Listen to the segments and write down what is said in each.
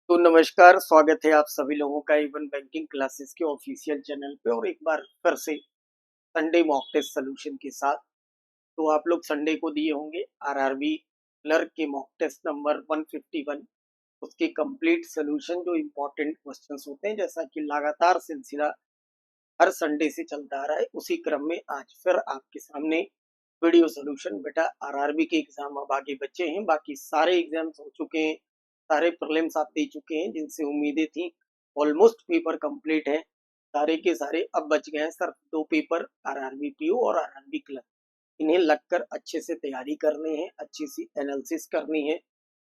तो नमस्कार, स्वागत है आप सभी लोगों का इवन बैंकिंग क्लासेस के ऑफिशियल चैनल पे और एक बार फिर से संडे मॉक टेस्ट सोल्यूशन के साथ। तो आप लोग संडे को दिए होंगे आरआरबी क्लर्क के मॉक टेस्ट नंबर 151, उसके कंप्लीट सोल्यूशन जो इम्पोर्टेंट क्वेश्चंस होते हैं, जैसा कि लगातार सिलसिला हर संडे से चलता आ रहा है, उसी क्रम में आज फिर आपके सामने वीडियो सोल्यूशन। बेटा आरआरबी के एग्जाम अब आगे बचे हैं, बाकी सारे एग्जाम्स हो चुके हैं, सारे प्रीलिम्स आप दे चुके हैं जिनसे उम्मीदें थी। ऑलमोस्ट पेपर कंप्लीट है, सारे के सारे। अब बच गए हैं सिर्फ दो पेपर, आरआरबी पीओ और आरआरबी क्लर्क। इन्हें लगकर अच्छे से तैयारी करनी है, अच्छी सी एनालिसिस करनी है,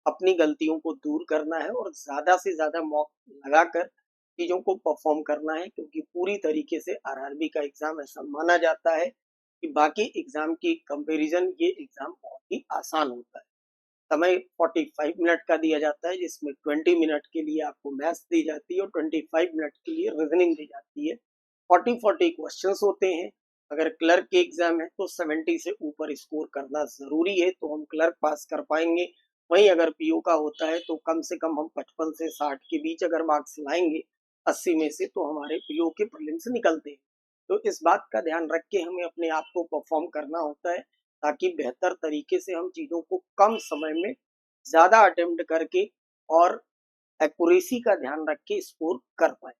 अपनी गलतियों को दूर करना है और ज्यादा से ज्यादा मॉक लगाकर चीजों को परफॉर्म करना है, क्योंकि पूरी तरीके से आरआरबी का एग्जाम ऐसा माना जाता है कि बाकी एग्जाम की कंपैरिजन ये एग्जाम बहुत ही आसान होता है। समय 45 मिनट का दिया जाता है, जिसमें 20 मिनट के लिए आपको मैथ्स दी जाती है और 25 मिनट के लिए रीजनिंग दी जाती है। 40 क्वेश्चंस होते हैं। अगर क्लर्क के एग्जाम है तो 70 से ऊपर स्कोर करना जरूरी है, तो हम क्लर्क पास कर पाएंगे। वहीं अगर पीओ का होता है तो कम से कम हम 55 से 60 के बीच अगर मार्क्स लाएंगे 80 में से, तो हमारे पीओ के प्रीलिम्स निकलते हैं। तो इस बात का ध्यान रख के हमें अपने आप को परफॉर्म करना होता है, ताकि बेहतर तरीके से हम चीजों को कम समय में ज्यादा अटेम्प्ट करके और एक्यूरेसी का ध्यान रख के स्कोर कर पाए।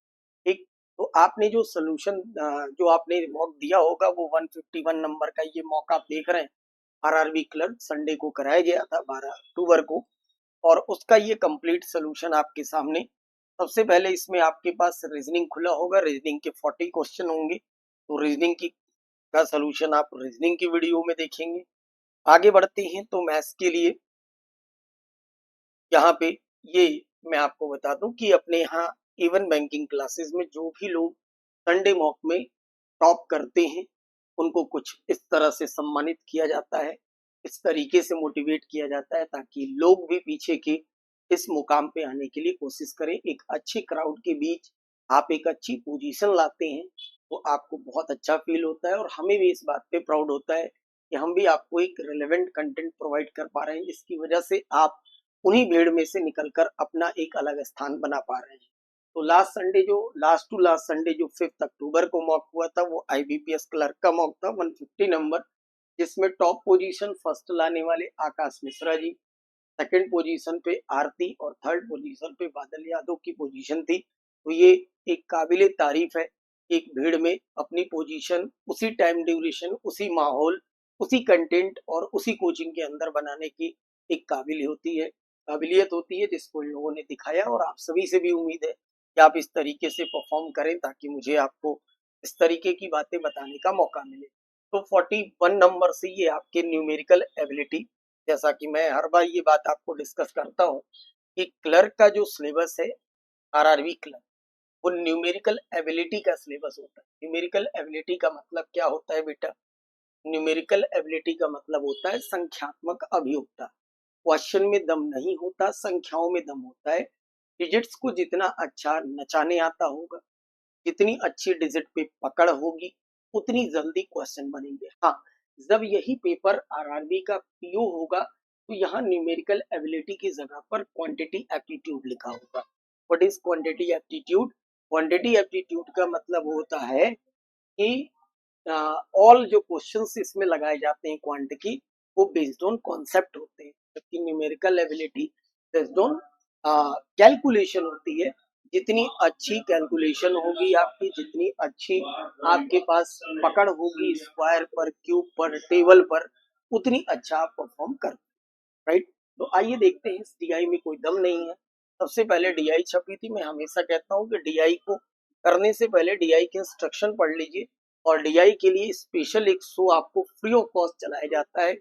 ठीक, तो आपने जो सोल्यूशन जो आपने मॉक दिया होगा वो 151 नंबर का ये मॉक आप देख रहे हैं। आरआरबी क्लर्क संडे को कराया गया था 12 अक्टूबर को, और उसका ये कंप्लीट सोल्यूशन आपके सामने। सबसे पहले इसमें आपके पास रीजनिंग खुला होगा, रीजनिंग के 40 क्वेश्चन होंगे। तो रीजनिंग की का सोल्यूशन आप रीजनिंग की वीडियो में देखेंगे। आगे बढ़ते हैं तो मैथ्स के लिए यहाँ पे ये मैं आपको बता दूं कि अपने यहाँ इवन बैंकिंग क्लासेस में जो भी लोग संडे मॉक में टॉप करते हैं उनको कुछ इस तरह से सम्मानित किया जाता है, इस तरीके से मोटिवेट किया जाता है, ताकि लोग भी पीछे के इस मुकाम पे आने के लिए कोशिश करें। एक अच्छे क्राउड के बीच आप एक अच्छी पोजीशन लाते हैं तो आपको बहुत अच्छा फील होता है, और हमें भी इस बात पे प्राउड होता है कि हम भी आपको एक रिलेवेंट कंटेंट प्रोवाइड कर पा रहे हैं, जिसकी वजह से आप उन्हीं भीड़ में से निकलकर अपना एक अलग स्थान बना पा रहे हैं। तो लास्ट टू लास्ट संडे जो 5 अक्टूबर को मॉक हुआ था वो आईबीपीएस क्लर्क का मॉक था 150 नंबर, जिसमें टॉप पोजीशन फर्स्ट लाने वाले आकाश मिश्रा जी, सेकंड पोजीशन पे आरती और थर्ड पोजीशन पे बादल यादव की पोजीशन थी। तो ये एक काबिले तारीफ है, एक भीड़ में अपनी पोजीशन उसी टाइम ड्यूरेशन, उसी माहौल, उसी कंटेंट और उसी कोचिंग के अंदर बनाने की एक काबिलियत होती है जिसको इन लोगों ने दिखाया। और आप सभी से भी उम्मीद है कि आप इस तरीके से परफॉर्म करें, ताकि मुझे आपको इस तरीके की बातें बताने का मौका मिले। तो 41 नंबर से ये आपके न्यूमेरिकल एबिलिटी, जैसा कि मैं हर बार ये बात आपको डिस्कस करता हूँ कि क्लर्क का जो सिलेबस है आरआरबी क्लर्क, वो न्यूमेरिकल एबिलिटी का सिलेबस होता है। न्यूमेरिकल एबिलिटी का मतलब क्या होता है बेटा? न्यूमेरिकल एबिलिटी का मतलब होता है संख्यात्मक अभियोक्ता। क्वेश्चन में दम नहीं होता, संख्याओं में दम होता है। डिजिट्स को जितना अच्छा नचाने आता होगा, जितनी अच्छी डिजिट पे पकड़ होगी, उतनी जल्दी क्वेश्चन बनेंगे। हाँ, जब यही पेपर आरआरबी का पीओ होगा तो यहाँ न्यूमेरिकल एबिलिटी की जगह पर क्वांटिटी एप्टीट्यूड लिखा होगा। What is quantity aptitude? Quantity aptitude का मतलब होता है कि ऑल जो क्वेश्चंस इसमें लगाए जाते हैं क्वांट की, वो बेस्ड ऑन कॉन्सेप्ट होते हैं, जबकि numerical ability based on calculation होती है। जितनी अच्छी कैलकुलेशन होगी आपकी, जितनी अच्छी आपके पास पकड़ होगी स्क्वायर पर, क्यूब पर, टेबल पर, उतनी अच्छा आप परफॉर्म कर, राइट। तो आइए देखते हैं, इस डीआई में कोई दम नहीं है। सबसे पहले डीआई छपी थी। मैं हमेशा कहता हूँ कि डीआई को करने से पहले डीआई के इंस्ट्रक्शन पढ़ लीजिए, और डीआई के लिए स्पेशल एक शो आपको फ्री ऑफ कॉस्ट चलाया जाता है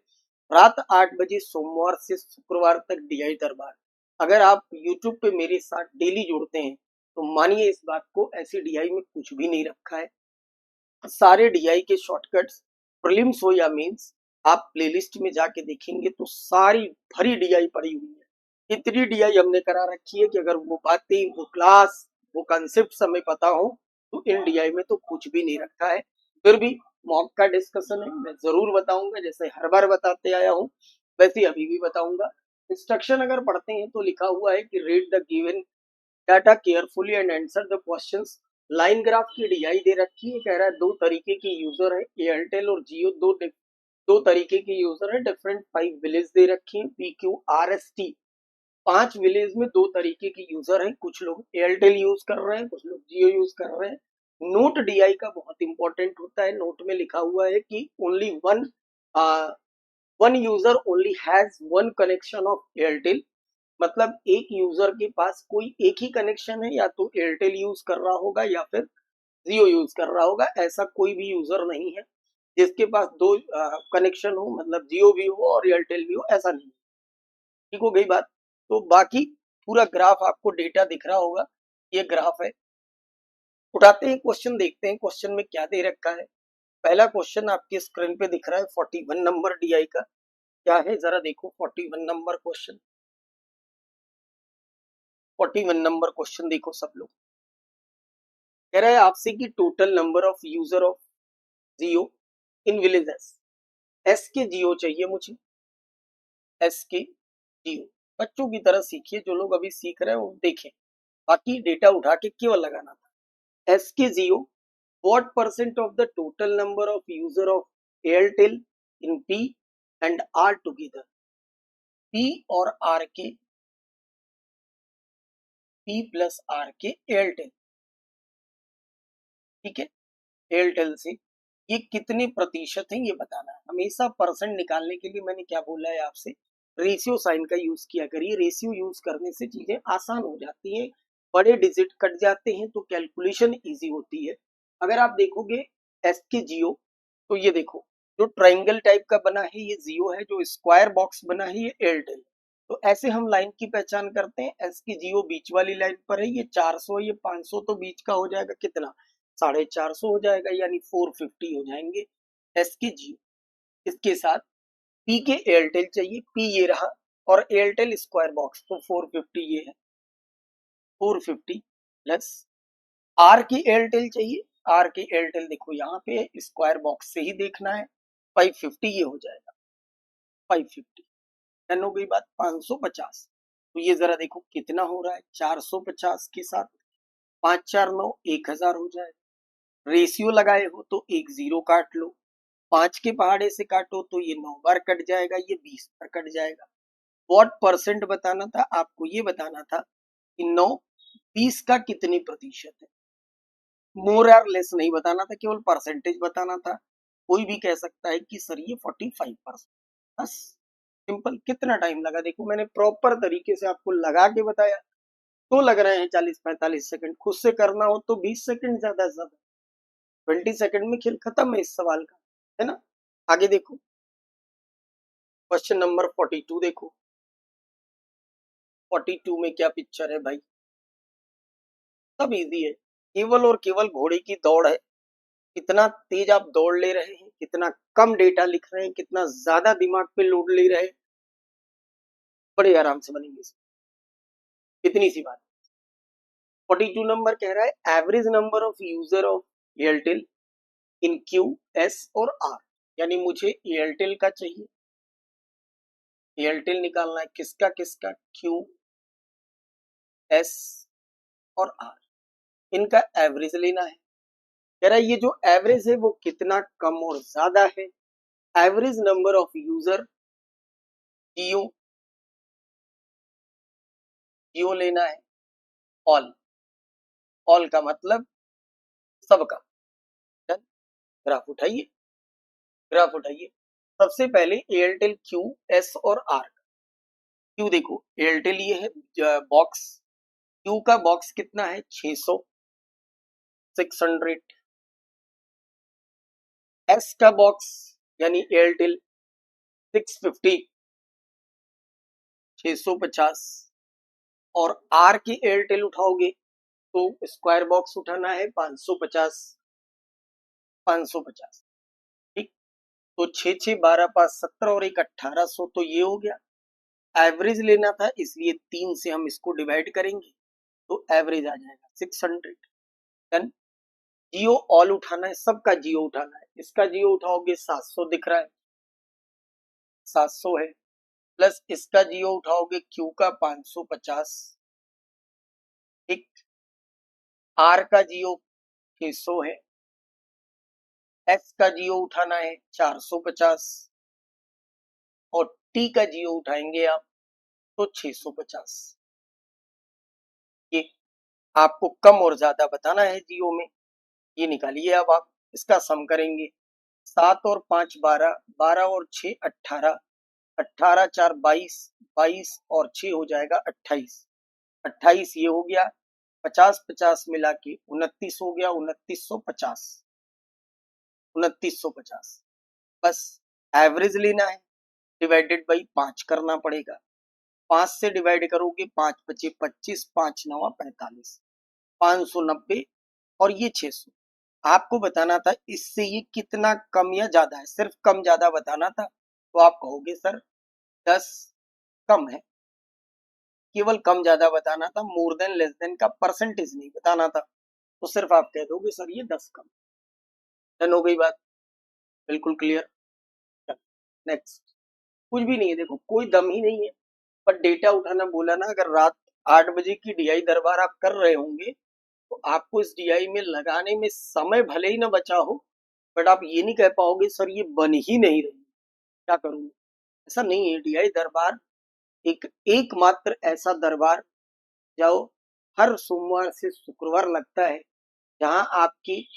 रात 8 बजे सोमवार से शुक्रवार तक, डीआई दरबार। अगर आप यूट्यूब पे मेरे साथ डेली जुड़ते हैं तो मानिए इस बात को, ऐसी डीआई में कुछ भी नहीं रखा है। सारे डीआई के शॉर्टकट्स, प्रीलिम्स हो या मेंस, आप प्लेलिस्ट में जाके देखेंगे तो सारी भरी डीआई पड़ी हुई है। इतनी डीआई हमने करा रखी है कि अगर वो बातें, वो क्लास, वो कंसेप्ट हमें पता हो तो इन डीआई में तो कुछ भी नहीं रखा है। फिर भी मॉक का डिस्कशन है, मैं जरूर बताऊंगा, जैसे हर बार बताते आया हूँ वैसे अभी भी बताऊंगा। इंस्ट्रक्शन अगर पढ़ते हैं तो लिखा हुआ है कि read the given data carefully and answer the questions. Line graph की डीआई दे रखी है, कह रहा है दो तरीके के यूजर है, एयरटेल और जियो, दो तरीके के यूजर है, डिफरेंट 5 विलेज दे रखी है, PQRST 5 विलेज में दो तरीके के यूजर हैं, कुछ लोग एयरटेल यूज कर रहे हैं, कुछ लोग जियो यूज कर रहे हैं। नोट डीआई का बहुत इंपॉर्टेंट होता है, नोट में लिखा हुआ है कि only one user only has one connection of Airtel, मतलब एक यूजर के पास कोई एक ही कनेक्शन है, या तो एयरटेल यूज कर रहा होगा या फिर जियो यूज कर रहा होगा, ऐसा कोई भी यूजर नहीं है जिसके पास दो कनेक्शन हो, मतलब जियो भी हो और एयरटेल भी हो, ऐसा नहीं। ठीक हो गई बात। तो बाकी पूरा ग्राफ आपको डेटा दिख रहा होगा, ये ग्राफ है। उठाते हैं क्वेश्चन, देखते हैं क्वेश्चन में क्या दे रखा है। पहला क्वेश्चन आपके स्क्रीन पे दिख रहा है 41 नंबर डीआई का, क्या है जरा देखो 41 नंबर क्वेश्चन। 41 नंबर क्वेश्चन देखो सब लोग। कह रहा है आपसे कि total number of user of Jio in villages. S के जियो चाहिए मुझे, एस के जियो। बच्चों की तरह सीखिए, जो लोग अभी सीख रहे हैं वो देखें, बाकी डेटा उठा के केवल लगाना था। एस के जियो, what percent of the total number of user of Airtel in P and R together? P और R के, P प्लस R के एयरटेल, ठीक है, एयरटेल से ये कितने प्रतिशत है ये बताना है। हमेशा परसेंट निकालने के लिए मैंने क्या बोला है आपसे, रेशियो साइन का यूज किया करिए। रेशियो यूज करने से चीजें आसान हो जाती हैं, बड़े डिजिट कट जाते हैं तो कैलकुलेशन इजी होती है। अगर आप देखोगे एस के जियो, तो ये देखो जो ट्राइंगल टाइप का बना है ये जियो है, जो स्क्वायर बॉक्स बना है ये एयरटेल। तो ऐसे हम लाइन की पहचान करते हैं, एस की जियो बीच वाली लाइन पर है, ये 400, ये 500, तो बीच का हो जाएगा कितना, 450 हो जाएगा, यानी 450 हो जाएंगे एस के जियो। इसके साथ पी के एयरटेल चाहिए, पी ये रहा, और एयरटेल स्क्वायर बॉक्स, तो 450 ये है, 450 प्लस आर की एयरटेल चाहिए। आर की एयरटेल देखो यहाँ पे स्क्वायर बॉक्स से ही देखना है, 550 ये हो जाएगा, 550 डन हो गई बात। 550, तो ये जरा देखो कितना हो रहा है, 450 के साथ 5 4 9 1000 हो जाएगा। रेशियो लगाए हो तो एक जीरो काट लो, 5 के पहाड़े से काटो तो ये 9 बार कट जाएगा, ये 20 बार कट जाएगा। व्हाट परसेंट बताना था आपको, ये बताना था कि 9 20 का कितने प्रतिशत है, मोर और लेस नहीं बताना था, केवल परसेंटेज बताना था। कोई भी कह सकता है कि सर ये 45%, बस सिंपल। कितना टाइम लगा देखो, मैंने प्रॉपर तरीके से आपको लगा के बताया, तो लग रहे हैं 40 45 सेकंड, खुद से करना हो तो 20 सेकंड ज्यादा से ज्यादा, 20 सेकंड में खेल खत्म है इस सवाल का, है ना। आगे देखो क्वेश्चन नंबर 42 देखो, 42 में क्या पिक्चर है भाई, सब इजी है, केवल और केवल घोड़े की दौड़ है। कितना तेज आप दौड़ ले रहे हैं, कितना कम डेटा लिख रहे हैं, कितना ज्यादा दिमाग पे लोड ले रहे हैं, बड़े आराम से बनेंगे। इतनी सी बात। 42 नंबर कह रहा है average number of user of Airtel in Q, S और आर, यानी मुझे एयरटेल का चाहिए, एयरटेल निकालना है, किसका किसका, क्यू, एस और आर, इनका एवरेज लेना है। कह रहा है ये जो एवरेज है वो कितना कम और ज्यादा है। एवरेज नंबर ऑफ यूजर जियो, जियो लेना है, ऑल, ऑल का मतलब सबका। ग्राफ उठाइए, ग्राफ उठाइए। सबसे पहले एयरटेल क्यू, एस और आर। क्यू देखो एयरटेल ये है बॉक्स, क्यू का बॉक्स कितना है 600, 600। एस का बॉक्स यानी एयरटेल 650, 650। और आर की एयरटेल उठाओगे तो स्क्वायर बॉक्स उठाना है 550, 550। ठीक, तो 6 6 12 5 17 और एक 1800, तो ये हो गया। एवरेज लेना था इसलिए 3 से हम इसको डिवाइड करेंगे तो एवरेज आ जाएगा 600। डन। जियो ऑल उठाना है, सबका जियो उठाना है, इसका जियो उठाओगे 700 दिख रहा है, 700 है, प्लस इसका जियो उठाओगे क्यू का 550, एक आर का जियो 600 है, एस का जियो उठाना है 450 और टी का जियो उठाएंगे आप तो 650। ये आपको कम और ज्यादा बताना है जियो में, ये निकालिए। अब आप इसका सम करेंगे, 7 और 5 12, 12 और 6 18, 18 4 22, 22 और 6 हो जाएगा 28, 28 ये हो गया, 50 50 मिला के 29 हो गया, 2950, 2950। बस एवरेज लेना है, डिवाइडेड बाई 5 करना पड़ेगा। 5 से डिवाइड करोगे 5 बचे 25, 5 9 45, 590 और ये 600। आपको बताना था इससे ये कितना कम या ज्यादा है, सिर्फ कम ज्यादा बताना था। तो आप कहोगे सर 10 कम है, केवल कम ज्यादा बताना था, मोर देन लेस देन का परसेंटेज नहीं बताना था। तो सिर्फ आप कह दोगे सर ये 10 कम। डन हो गई बात, बिल्कुल क्लियर। नेक्स्ट, कुछ भी नहीं है, देखो कोई दम ही नहीं है, पर डेटा उठाना बोला ना। अगर रात 8 बजे की डीआई दरबार आप कर रहे होंगे तो आपको इस डीआई में लगाने में समय भले ही ना बचा हो, बट आप ये नहीं कह पाओगे सर ये बन ही नहीं रही, क्या करूं। ऐसा नहीं है, डीआई दरबार एक एकमात्र ऐसा दरबार जो हर सोमवार से शुक्रवार लगता है, जहां आपकी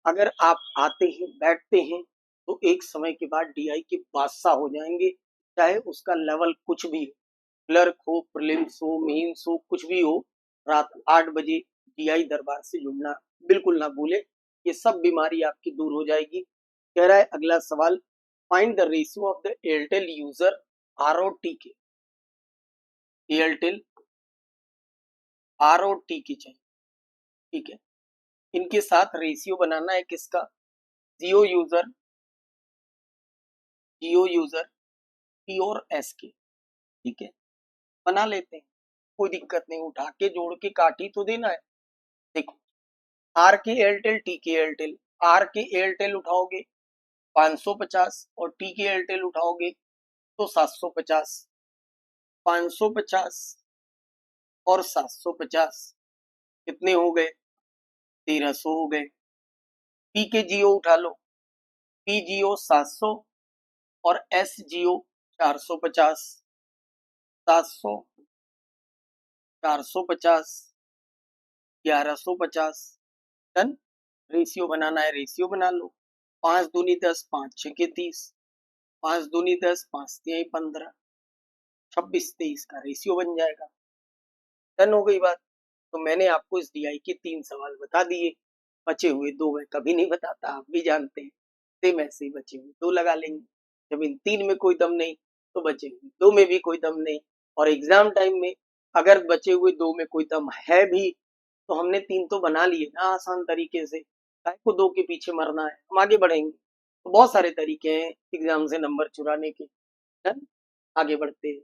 अगर आप आते हैं बैठते हैं तो एक समय के बाद डीआई के बादशाह हो जाएंगे, चाहे उसका लेवल कुछ भी हो, क्लर्क हो, प्रीलिम्स हो, मेंस हो, कुछ भी हो। रात 8 बजे डीआई दरबार से जुड़ना बिल्कुल ना भूले, ये सब बीमारी आपकी दूर हो जाएगी। कह रहा है अगला सवाल, find the ratio of the Airtel user R O T K. Airtel R O T K चाहिए, ठीक है। इनके साथ रेशियो बनाना है किसका, जियो यूजर, जियो यूजर पी और एस के, ठीक है। बना लेते हैं, कोई दिक्कत नहीं, उठा के जोड़ के काट ही तो देना है। देखो आर के Airtel, T K Airtel, are के एयरटेल उठाओगे 550 और टी के एयरटेल उठाओगे तो 750, 550 और 750 कितने हो गए, 1300 हो गए। पी के जियो उठा लो, पी जियो 700 और एस जियो 450, 700 450 1150। डन। रेशियो बनाना है, रेशियो बना लो, 5 दूनी 10, 5 6 के 30, 5 दूनी 10, 5 तिहाई 15, 26 23 का रेशियो बन जाएगा। डन हो गई बात। तो मैंने आपको इस डीआई के 3 सवाल बता दिए, बचे हुए 2 मैं कभी नहीं बताता, आप भी जानते हैं। सेम ऐसे ही बचे हुए 2 लगा लेंगे, जब इन 3 में कोई दम नहीं तो बचे हुए 2 में भी कोई दम नहीं। और एग्जाम टाइम में अगर बचे हुए 2 में कोई दम है भी तो हमने 3 तो बना लिए ना आसान तरीके से, काहे को 2 के पीछे मरना है, हम आगे बढ़ेंगे। तो बहुत सारे तरीके हैं एग्जाम से नंबर चुराने के। डन, आगे बढ़ते हैं।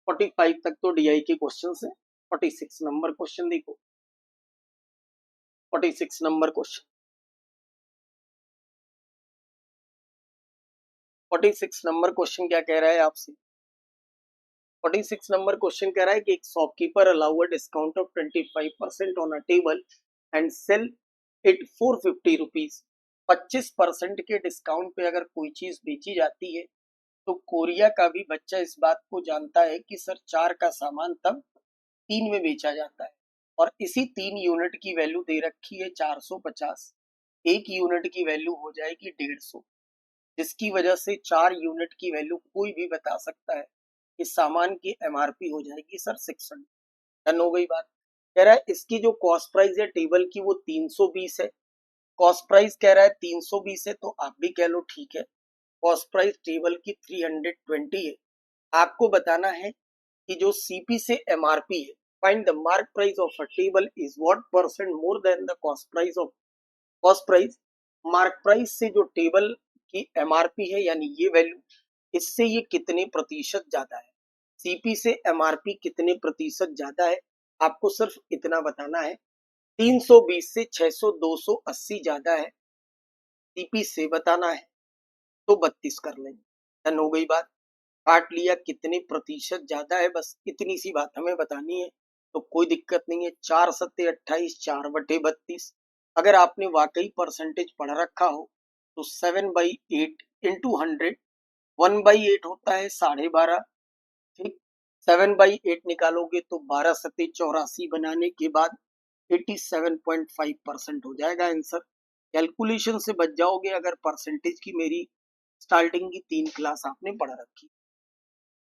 45 तक तो डीआई के क्वेश्चन है। 46 नंबर क्वेश्चन देखो, 46 नंबर क्वेश्चन, 46 नंबर क्वेश्चन क्या कह रहा है आपसे। 46 नंबर क्वेश्चन कह रहा है कि एक shopkeeper allow a discount of 25% on a table and sell it 450 rupees. 25% के डिस्काउंट पे अगर कोई चीज बेची जाती है तो कोरिया का भी बच्चा इस बात को जानता है कि सर 4 का सामान तब 3 में बेचा जाता है, और इसी 3 यूनिट की वैल्यू दे रखी है 450, एक यूनिट की वैल्यू हो जाएगी 150, जिसकी वजह से 4 यूनिट की वैल्यू कोई भी बता सकता है। इस सामान की एमआरपी हो जाएगी सर 600। डन हो गई बात। कह रहा है इसकी जो कॉस्ट प्राइस है टेबल की वो 320 है, कॉस्ट प्राइस कह रहा है 320 है तो आप भी कह लो ठीक है। कॉस्ट प्राइस टेबल की 320 है। आपको बताना है कि जो सीपी से एमआरपी है, find the mark price of a table is what percent more than the cost price of, cost price mark price से जो टेबल की एमआरपी है यानी ये वैल्यू, इससे ये कितने प्रतिशत ज्यादा है, सीपी से एमआरपी कितने प्रतिशत ज्यादा है। आपको सिर्फ इतना बताना है, 320 से 600 280 ज्यादा है, सीपी से बताना है तो 32 कर लेंगे। डन हो गई बात। काट लिया, कितने प्रतिशत ज्यादा है, बस इतनी सी बात हमें बतानी है, तो कोई दिक्कत नहीं है। 4 सत्ते 28, 4/32। अगर आपने वाकई परसेंटेज पढ़ रखा हो तो 7/8 इंटू 100, 1/8 होता है 12.5। ठीक, 7/8 निकालोगे तो 12 सत्ते 84 बनाने के बाद 87.5% हो जाएगा आंसर। कैलकुलेशन से बच जाओगे अगर परसेंटेज की मेरी स्टार्टिंग की 3 क्लास आपने पढ़ रखी।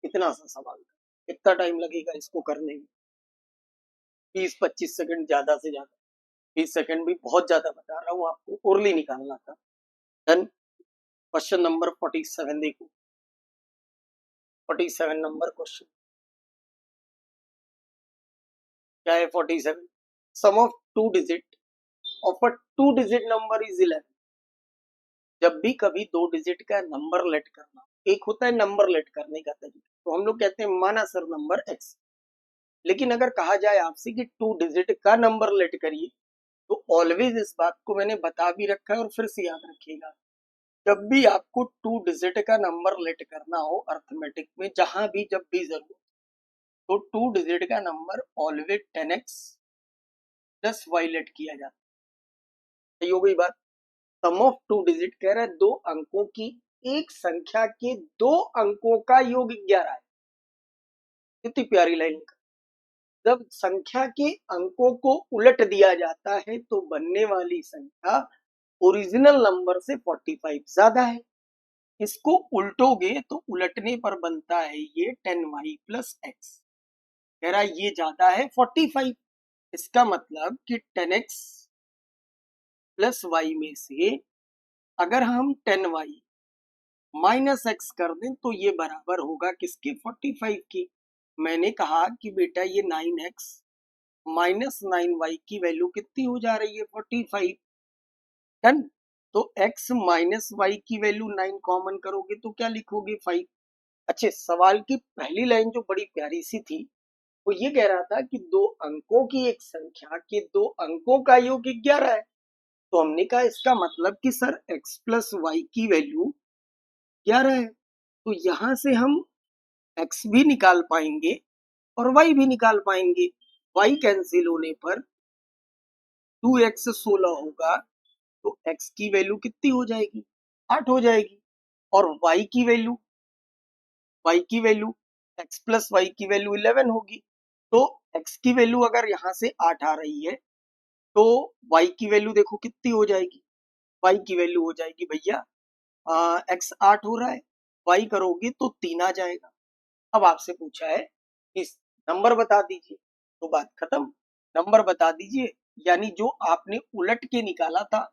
इतना सा सवाल था, कितना टाइम लगेगा इसको करने में? 20-25 सेकंड ज्यादा से ज्यादा। 20 सेकंड भी बहुत ज्यादा बता रहा हूँ आपको, ओरली निकालना था। डन। क्वेश्चन नंबर 47 देखो। 47 नंबर क्वेश्चन क्या है? 47, sum of two digit of a two digit number is 11। जब भी कभी दो डिजिट का नंबर लेट करना, एक होता है नंबर लेट करने का तरीका, तो हम लोग कहते हैं माना सर नंबर एक्स। लेकिन अगर कहा जाए आपसे कि टू डिजिट का नंबर लेट करिए, तो ऑलवेज इस बात को मैंने बता भी रखा है और फिर से याद रखिएगा, जब भी आपको टू डिजिट का नंबर लेट करना हो अर्थमेटिक में, जहां भी जब भी जरूरत, तो टू डिजिट का number always 10x plus Y let किया जाता है। सही हो गई बात? सम ऑफ टू डिजिट कह रहा है दो अंकों की, एक संख्या के दो अंकों का योग 11 है। कितनी प्यारी लाइन का। जब संख्या के अंकों को उलट दिया जाता है तो बनने वाली संख्या ओरिजिनल नंबर से 45 ज्यादा है। इसको उल्टोगे तो उलटने पर बनता है ये 10y प्लस एक्स। कह रहा है ये ज्यादा है 45। इसका मतलब कि 10x प्लस वाई में से अगर हम 10y माइनस एक्स कर दें तो ये बराबर होगा किसके? 45 की। मैंने कहा कि बेटा ये 9x माइनस 9y की वैल्यू कितनी हो जा रही है? 45। डन। तो x माइनस वाई की वैल्यू 9 कॉमन करोगे तो क्या लिखोगे? 5। अच्छे, सवाल की पहली लाइन जो बड़ी प्यारी सी थी वो ये कह रहा था कि दो अंकों की एक संख्या के दो अंकों का योग 11 है। तो हमने कहा इसका मतलब कि सर x प्लस वाई की वैल्यू 11 है, तो यहां से हम x भी निकाल पाएंगे और y भी निकाल पाएंगे। y कैंसिल होने पर 2x 16 होगा, तो x की वैल्यू कितनी हो जाएगी? 8 हो जाएगी। और y की वैल्यू x प्लस वाई की वैल्यू 11 होगी। तो x की वैल्यू अगर यहाँ से 8 आ रही है तो y की वैल्यू देखो कितनी हो जाएगी? y की वैल्यू हो जाएगी भैया, x 8 हो रहा है, y करोगे तो 3 आ जाएगा। अब आपसे पूछा है कि नंबर बता दीजिए, तो बात खत्म। नंबर बता दीजिए, यानी जो आपने उलट के निकाला था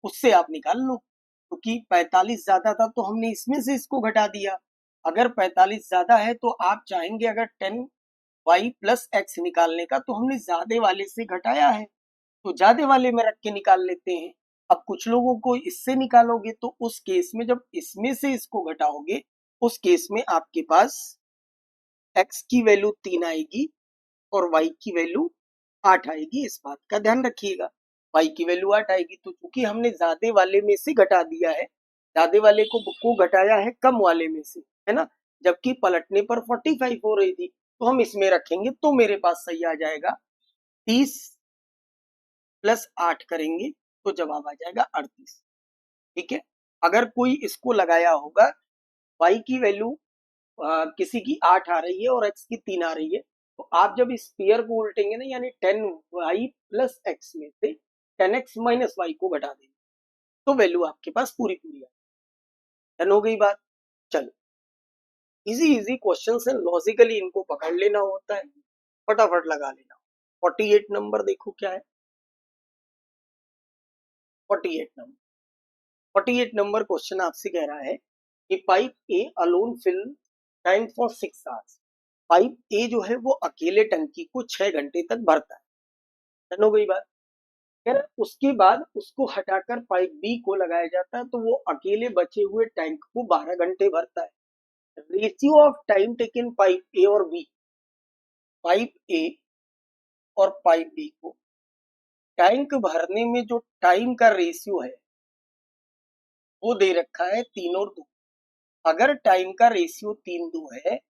उससे आप निकाल लो, क्योंकि 45 ज्यादा था तो हमने इसमें से इसको घटा दिया। अगर 45 ज्यादा है तो आप चाहेंगे अगर 10y प्लस एक्स निकालने का, तो हमने ज्यादा वाले से घटाया है तो ज्यादा वाले में रख के निकाल लेते हैं। अब कुछ लोगों को इससे निकालोगे तो उस केस में जब इसमें से इसको घटाओगे, उस केस में आपके पास x की वैल्यू 3 आएगी और y की वैल्यू 8 आएगी। इस बात का ध्यान रखिएगा, y की वैल्यू 8 आएगी। तो चूंकि हमने ज्यादा वाले में से घटा दिया है, ज्यादा वाले को घटाया है कम वाले में से, है ना, जबकि पलटने पर 45 हो रही थी, तो हम इसमें रखेंगे तो मेरे पास सही आ जाएगा। 30 प्लस 8 करेंगे तो जवाब आ जाएगा 38। ठीक है। अगर कोई इसको लगाया होगा, y की वैल्यू किसी की 8 आ रही है और x की 3 आ रही है, तो आप जब इस पेयर को उल्टेंगे ना, यानी 10y प्लस एक्स में से 10x माइनस वाई को घटा देंगे तो वैल्यू आपके पास पूरी पूरी आ। डन हो गई बात? चलो, इजी इजी क्वेश्चन है, लॉजिकली इनको पकड़ लेना होता है, फटाफट लगा लेना। 48 नंबर देखो क्या है। 48 नंबर 48 नंबर क्वेश्चन आपसे कह रहा है कि pipe A alone fill tank for 6 hours. Pipe A जो है वो अकेले टंकी को 6 घंटे तक भरता है। डन हो गई बात? फिर उसके बाद उसको हटाकर पाइप बी को लगाया जाता है तो वो अकेले बचे हुए टैंक को 12 घंटे भरता है। Ratio of time taken pipe ए और बी, पाइप ए और पाइप बी को टैंक भरने में जो टाइम का रेशियो है वो दे रखा है 3 और 2। अगर टाइम का रेशियो 3:2 है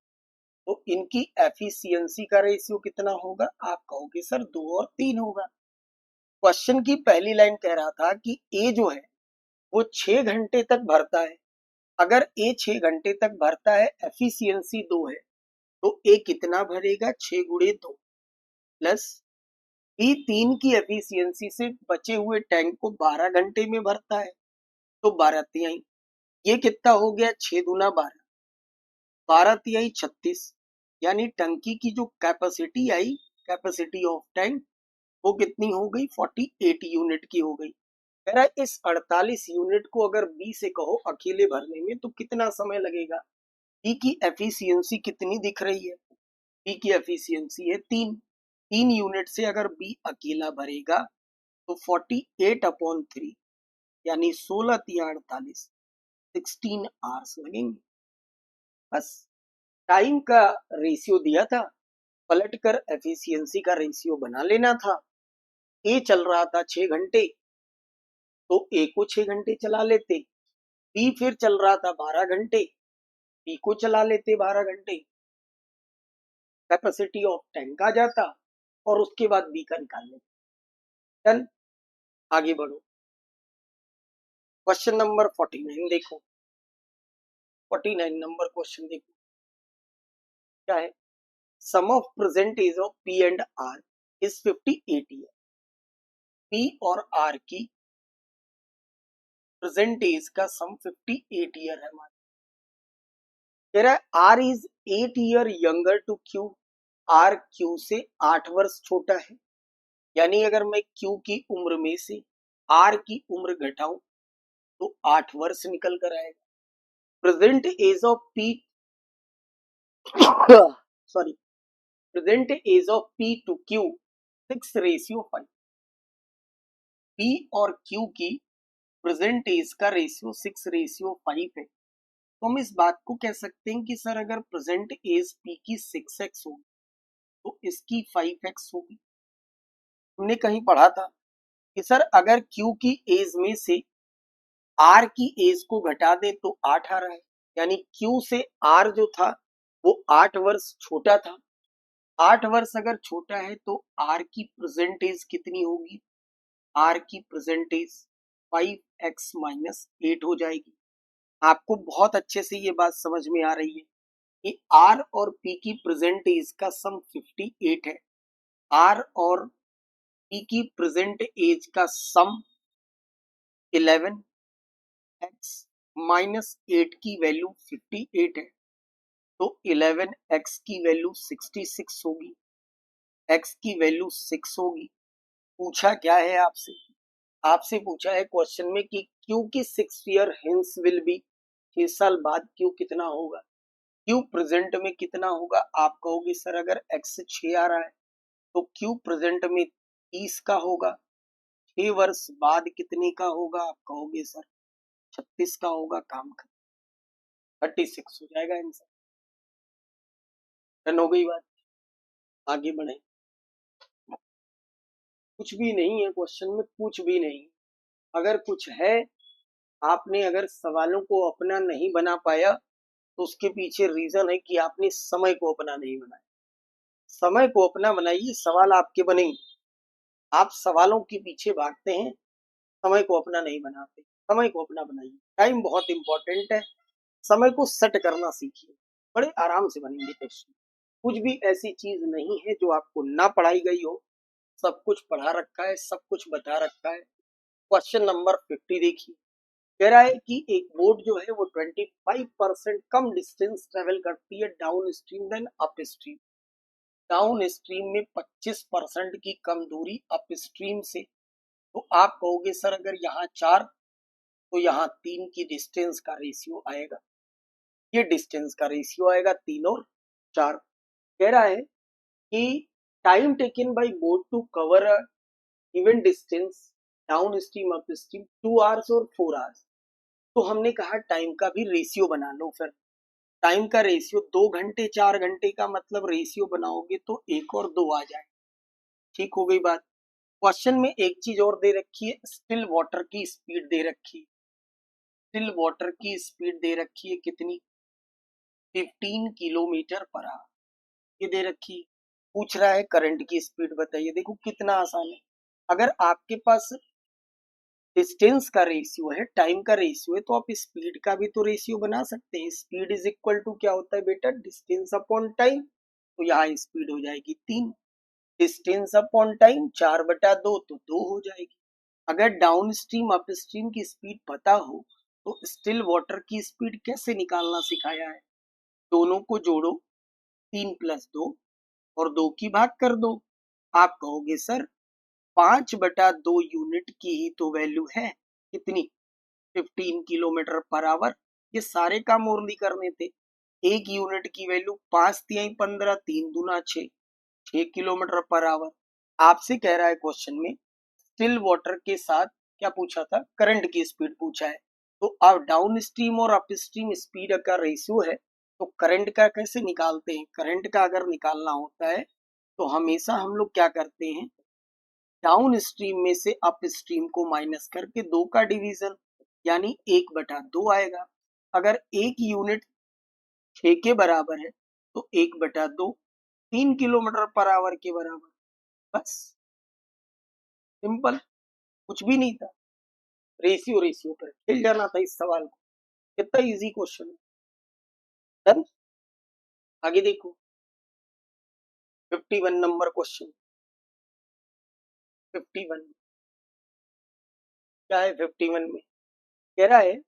तो इनकी एफिशिएंसी का रेशियो कितना होगा? आप कहोगे सर 2 और 3 होगा। क्वेश्चन की पहली लाइन कह रहा था कि ए जो है वो 6 घंटे तक भरता है। अगर ए 6 घंटे तक भरता है, एफिशिएंसी 2 है, तो ए कितना भरेगा? 6 गुणे 2 प्लस बी 3 की एफिशिएंसी से बचे हुए टैंक को 12 घंटे में भरता है, तो 12 तिहाई। ये कितना हो गया? 6 दूना 12, 12 तिहाई 36, यानी टंकी की जो capacity I, capacity of tank, वो कितनी हो गई? 48 यूनिट की हो गई। कह रहा है इस 48 यूनिट को अगर बी से कहो अकेले भरने में तो कितना समय लगेगा? बी की एफिशिएंसी कितनी दिख रही है? बी की एफिशिएंसी है 3 यूनिट से अगर बी अकेला भरेगा तो 48/3 यानी 16 तिया 48, 16 आवर्स लगेंगे। बस टाइम का रेशियो दिया था, पलटकर एफिशिएंसी का रेशियो बना लेना था। ए चल रहा था 6 घंटे, तो ए को 6 घंटे चला लेते। बी फिर चल रहा था 12 घंटे, बी को चला लेते 12 घंटे। कैपेसिटी ऑफ टैंक आ जाता और उसके बाद बी का निकाल लेते। डन। आगे बढ़ो। क्वेश्चन नंबर 49 देखो। 49 नंबर क्वेश्चन देखो क्या है। Sum of present age of P and R is 58 year. P और आर की प्रेजेंट एज का सम 58 ईयर है हमारा। कह रहा है R is 8 year younger to Q. R Q से 8 वर्ष छोटा है, यानी अगर मैं क्यू की उम्र में से आर की उम्र घटाऊं तो 8 वर्ष निकल कर आएगा। Present age of P sorry present age of P to Q 6:5। P और क्यू की प्रेजेंट एज का रेशियो 6:5 है, तो हम इस बात को कह सकते हैं कि सर अगर प्रेजेंट एज पी की 6x होगी तो इसकी 5x होगी। हमने कहीं पढ़ा था कि सर अगर क्यू की एज में से आर की एज को घटा दे तो 8 आ रहा है, यानी क्यू से आर जो था वो 8 वर्ष छोटा था। 8 वर्ष अगर छोटा है तो आर की प्रेजेंट एज कितनी होगी? आर की प्रेजेंट एज 5x-8 हो जाएगी। आपको बहुत अच्छे से ये बात समझ में आ रही है कि आर और पी की प्रेजेंट एज का सम 58 है। आर और पी की प्रेजेंट एज का सम 11x-8 की वैल्यू 58 है, तो 11x की वैल्यू 66 होगी, x की वैल्यू 6 होगी। पूछा क्या है आपसे? आपसे पूछा है क्वेश्चन में कि क्यू की 6 ईयर हेंस विल बी, 6 साल बाद क्यू कितना होगा? क्यू प्रेजेंट में कितना होगा? आप कहोगे सर अगर x से 6 आ रहा है तो क्यू प्रेजेंट में 30 का होगा, 6 वर्ष बाद कितने का होगा? आप कहोगे सर 36 का होगा। काम कर 36 हो जाएगा आंसर। डन हो गई बात। आगे बढ़े। कुछ भी नहीं है क्वेश्चन में, कुछ भी नहीं। अगर कुछ है, आपने अगर सवालों को अपना नहीं बना पाया तो उसके पीछे रीजन है कि आपने समय को अपना नहीं बनाया। समय को अपना बनाइए, सवाल आपके बनेंगे। आप सवालों के पीछे भागते हैं, समय को अपना नहीं बनाते। समय को अपना बनाइए। टाइम बहुत इंपॉर्टेंट है, समय को सेट करना सीखिए, बड़े आराम से बनेंगे क्वेश्चन। कुछ भी ऐसी चीज नहीं है जो आपको ना पढ़ाई गई हो, सब कुछ पढ़ा रखा है, सब कुछ बता रखा है। क्वेश्चन नंबर 50 देखिए। कह रहा है कि एक बोट जो है वो 25% कम डिस्टेंस ट्रेवल करती है downstream then upstream. Downstream में 25% की कम दूरी अप स्ट्रीम से। तो आप कहोगे सर अगर यहाँ 4 तो यहाँ 3 की डिस्टेंस का रेशियो आएगा। ये डिस्टेंस का रेशियो आएगा 3 और 4। कह रहा है कि time taken by boat to cover even distance downstream upstream 2 hours और 4 आवर्स। तो हमने कहा टाइम का भी रेशियो बना लो। फिर टाइम का रेशियो 2 घंटे 4 घंटे का मतलब रेशियो बनाओगे तो 1 और 2 आ जाए। ठीक हो गई बात। क्वेश्चन में एक चीज और दे रखी है, स्टिल वाटर की स्पीड दे रखी है। स्टिल वाटर की स्पीड दे रखी है कितनी, 15 किलोमीटर पर आवर ये दे रखी है। पूछ रहा है करंट की स्पीड बताइए। देखो कितना आसान है, अगर आपके पास डिस्टेंस का रेशियो है, टाइम का रेशियो है, तो आप स्पीड का भी तो रेशियो बना सकते हैं। स्पीड इज इक्वल टू क्या होता है बेटा, डिस्टेंस अपॉन टाइम। तो यहाँ स्पीड हो जाएगी 3, डिस्टेंस अपॉन टाइम 4/2 तो 2 हो जाएगी। अगर डाउन स्ट्रीम अप स्ट्रीम की स्पीड पता हो तो स्टिल वाटर की स्पीड कैसे निकालना सिखाया है। दोनों को जोड़ो, 3+2 और 2 की भाग कर दो। आप कहोगे सर 5/2 यूनिट की ही तो वैल्यू है, कितनी, 15 किलोमीटर पर आवर। ये सारे काम ओनली करने थे। एक यूनिट की वैल्यू 5×3 = 15, 3×2 = 6, 6 किलोमीटर पर आवर। आपसे कह रहा है क्वेश्चन में स्टिल वाटर के साथ क्या पूछा था, करंट की स्पीड पूछा है। तो अब डाउन स्ट्रीम और अप स्ट्रीम स्पीड का रेशियो है, तो करंट का कैसे निकालते हैं। करंट का अगर निकालना होता है तो हमेशा हम लोग क्या करते हैं, डाउन स्ट्रीम में से अप स्ट्रीम को माइनस करके 2 का डिवीजन, यानी 1/2 आएगा। अगर एक यूनिट 6 के बराबर है तो 1/2 3 किलोमीटर पर आवर के बराबर। बस सिंपल, कुछ भी नहीं था। रेशियो रेशियो पर खेल जाना था इस सवाल को। कितना इजी क्वेश्चन है। डन। आगे देखो 51 नंबर क्वेश्चन। 51 क्या है, 51 में कह रहा है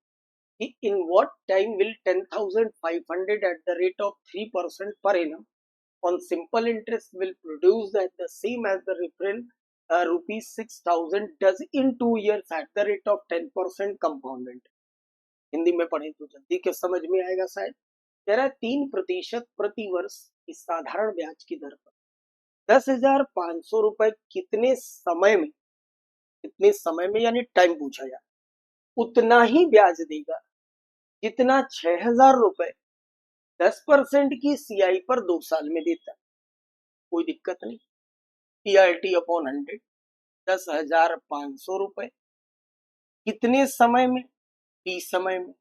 कि in what time will 10,500 at the rate of 3% per annum on simple interest will produce at the same as the reference rupees 6,000 does in 2 years at the rate of 10% compounded। Hindi में पढ़े तो जल्दी के समझ में आएगा शायद। कह रहा है 3% प्रति वर्ष इस साधारण ब्याज की दर पर 10,500 रुपए कितने समय में यानी टाइम पूछा जाए, उतना ही ब्याज देगा जितना 6,000 रुपए 10% की सीआई पर 2 साल में देता है। कोई दिक्कत नहीं। टीआरटी अपॉन 100, 10,500 रुपए कितने समय में, 20 समय में।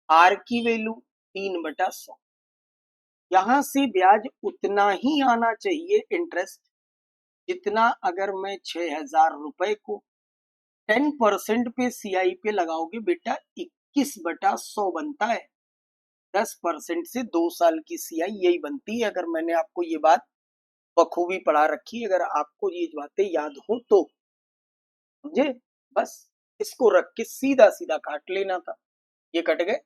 आर की वैल्यू 3/100। यहां से ब्याज उतना ही आना चाहिए इंटरेस्ट जितना अगर मैं 6,000 रुपए को 10% पे सीआई पे लगाओगे बेटा, 21/100 बनता है। 10% से 2 साल की सीआई यही बनती है। अगर मैंने आपको ये बात बखूबी पढ़ा रखी है, अगर आपको ये बातें याद हो तो समझे। बस इसको रख के सीधा सीधा काट लेना था। ये कट गए,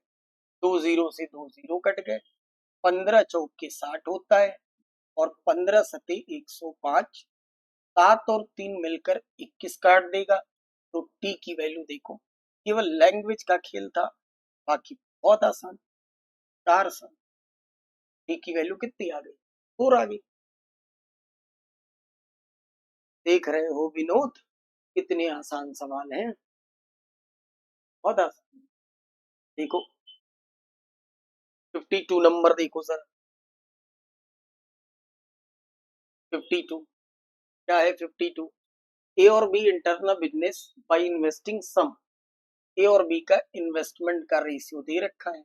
2 0 से 2 0 कट गए। 15 चौक के 60 होता है और 15 सते 105, 7 और 3 मिलकर 21 काट देगा। तो टी की वैल्यू देखो, केवल लैंग्वेज का खेल था, बाकी बहुत आसान। 4 सन टी की वैल्यू कितनी आ गई, 4 आ गई। देख रहे हो विनोद, कितने आसान सवाल हैं, बहुत आसान। देखो 52 नंबर देखो सर। 52 क्या है, 52 ए और B internal business by investing sum. A और बी का इन्वेस्टमेंट का रेशियो दे रखा है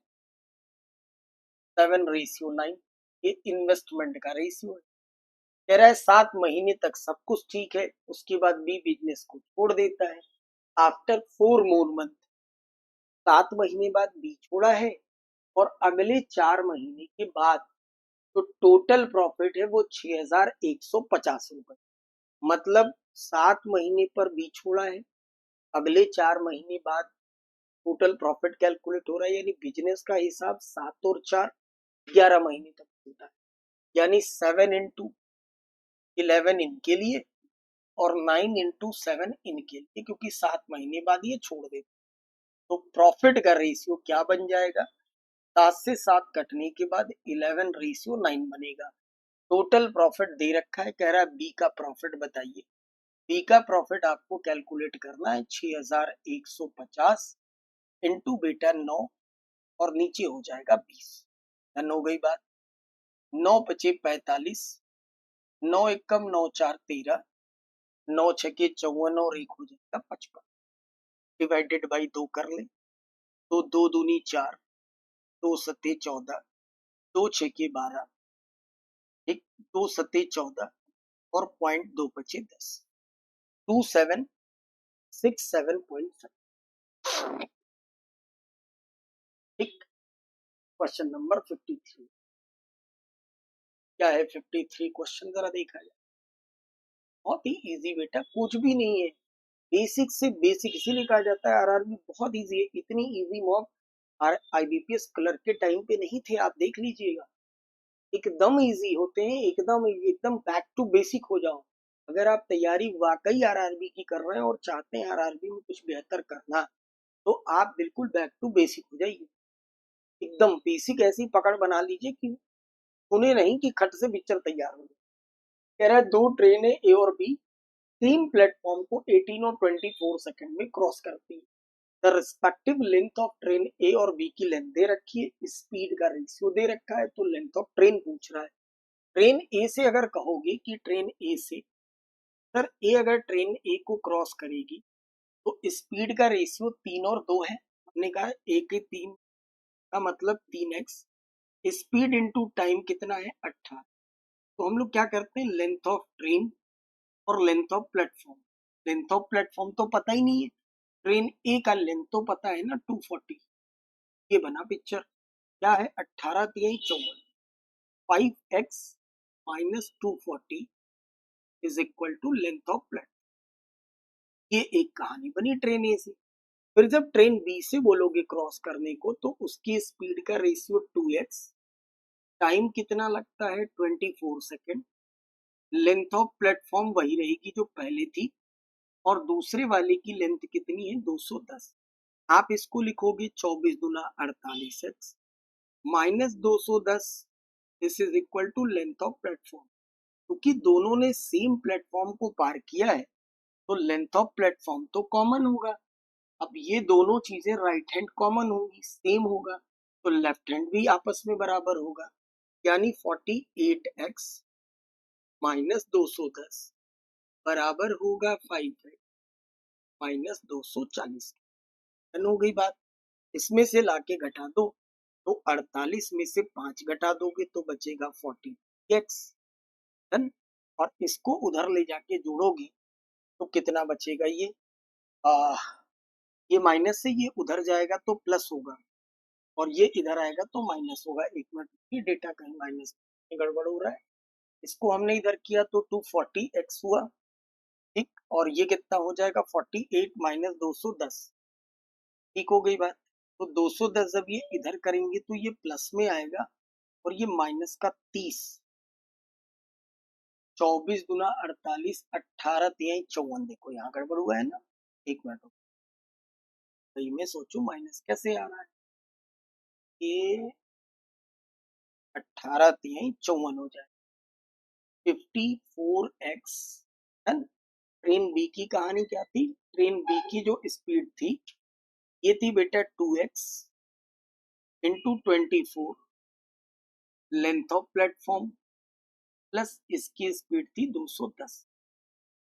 7:9। ये इन्वेस्टमेंट का रेशियो है। कह रहा है 7 महीने तक सब कुछ ठीक है, उसके बाद बी बिजनेस को छोड़ देता है। आफ्टर 4 मोर मंथ, 7 महीने बाद बी छोड़ा है और अगले 4 महीने के बाद तो टोटल प्रॉफिट है वो 6,150 रुपए। मतलब 7 महीने पर बी छोड़ा है, अगले 4 महीने बाद टोटल प्रॉफिट कैलकुलेट हो रहा है, यानी बिजनेस का हिसाब 7 और 4 11 महीने तक होता है। यानी 7 × 11 इनके लिए और 9 × 7 इनके लिए, क्योंकि 7 महीने बाद ये छोड़ देते। तो प्रॉफिट का रेशियो क्या बन जाएगा, 7 से 7 कटने के बाद 11:9 बनेगा। टोटल प्रॉफिट दे रखा है, कह रहा है बी का प्रॉफिट बताइए। बी का प्रॉफिट आपको कैलकुलेट करना है 6,150 इंटू बेटा 9 और नीचे हो जाएगा 20। डन हो गई बात। 9 × 5 = 45, 9 एकम 9 4 13, 9 6 54 और 1 हो जाएगा 55। डिवाइडेड बाई 2 कर ले, तो 2 दूनी 4, 2 सत्ते 14, 2 छके 12, एक 2 सत्ते 14 और पॉइंट 2 बचे 10, 2767.5। ठीक। क्वेश्चन नंबर 53 क्या है? 53 क्वेश्चन जरा देखा जाए। बहुत ही इजी बेटा, कुछ भी नहीं है, बेसिक से बेसिक, इसीलिए कहा जाता है आरआरबी बहुत इजी है। इतनी इजी मॉक आईबीपीएस क्लर्क के टाइम पे नहीं थे, आप देख लीजिएगा। एकदम इजी होते हैं, एकदम एकदम बैक टू बेसिक हो जाओ। अगर आप तैयारी वाकई आरआरबी की कर रहे हैं और चाहते हैं आरआरबी में कुछ बेहतर करना, तो आप बिल्कुल बैक टू बेसिक हो जाइए। एकदम बेसिक ऐसी पकड़ बना लीजिए कि सुने नहीं कि खट से पिक्चर तैयार हो जाए। कह रहा है 2 ट्रेन है ए और बी, सेम प्लेटफॉर्म को 18 और 24 सेकंड में क्रॉस करती है। The respective length of train A और बी की लेंथ दे रखी है, स्पीड का रेशियो दे रखा है, तो लेंथ ऑफ ट्रेन पूछ रहा है। ट्रेन ए से अगर कहोगे कि ट्रेन ए से, सर ए अगर ट्रेन ए को क्रॉस करेगी तो स्पीड का रेशियो 3 और 2 है। हमने कहा 1 3 का मतलब 3x, स्पीड इंटू टाइम कितना है 18। तो हम लोग क्या करते हैं, लेंथ ऑफ ट्रेन और length of platform. Length of platform तो पता ही नहीं है, ट्रेन ए का लेंथ तो पता है ना 240। ये बना पिक्चर, क्या है 18 3 54, 5x minus 240 is equal to length of platform. ये एक कहानी बनी ट्रेन ए से। फिर जब ट्रेन बी से बोलोगे क्रॉस करने को, तो उसकी स्पीड का रेशियो 2x, टाइम कितना लगता है 24 सेकेंड, लेंथ ऑफ प्लेटफॉर्म वही रहेगी जो पहले थी, और दूसरे वाले की लेंथ कितनी है 210। आप इसको लिखोगे 24 दुना 48x minus 210, this is equal to length of platform. क्योंकि दोनों ने सेम प्लेटफॉर्म को पार किया है, तो लेंथ ऑफ प्लेटफॉर्म तो कॉमन होगा। अब ये दोनों चीजें राइट हैंड कॉमन होंगी, सेम होगा, तो लेफ्ट हैंड भी आपस में बराबर होगा। यानी 48x माइनस 210 बराबर होगा 5x माइनस 240। हो गई बात। इसमें से लाके घटा दो, तो 48 में से 5 घटा दोगे तो बचेगा 40x डन। और इसको उधर ले जाके जोड़ोगे तो कितना बचेगा, आ, ये माइनस से ये उधर जाएगा तो प्लस होगा, और ये इधर आएगा तो माइनस होगा। एक मिनट, ये डेटा कहीं माइनस गड़बड़ हो रहा है। इसको हमने इधर किया तो 240x हुआ, ठीक, और ये कितना हो जाएगा 48 माइनस 210। ठीक हो गई बात। तो 210 जब ये इधर करेंगे तो ये प्लस में आएगा, और ये माइनस का 30, 24 दुना 48, 18 तिहाई 54। देखो यहाँ गड़बड़ हुआ है ना, एक मिनट भाई, मैं सोचू माइनस कैसे आ रहा है। ये 18 तिहाई 54 हो जाए 54x। ट्रेन बी की कहानी क्या थी, ट्रेन बी की जो स्पीड थी ये थी बेटा 2x into 24, length of platform plus इसकी स्पीड थी 210।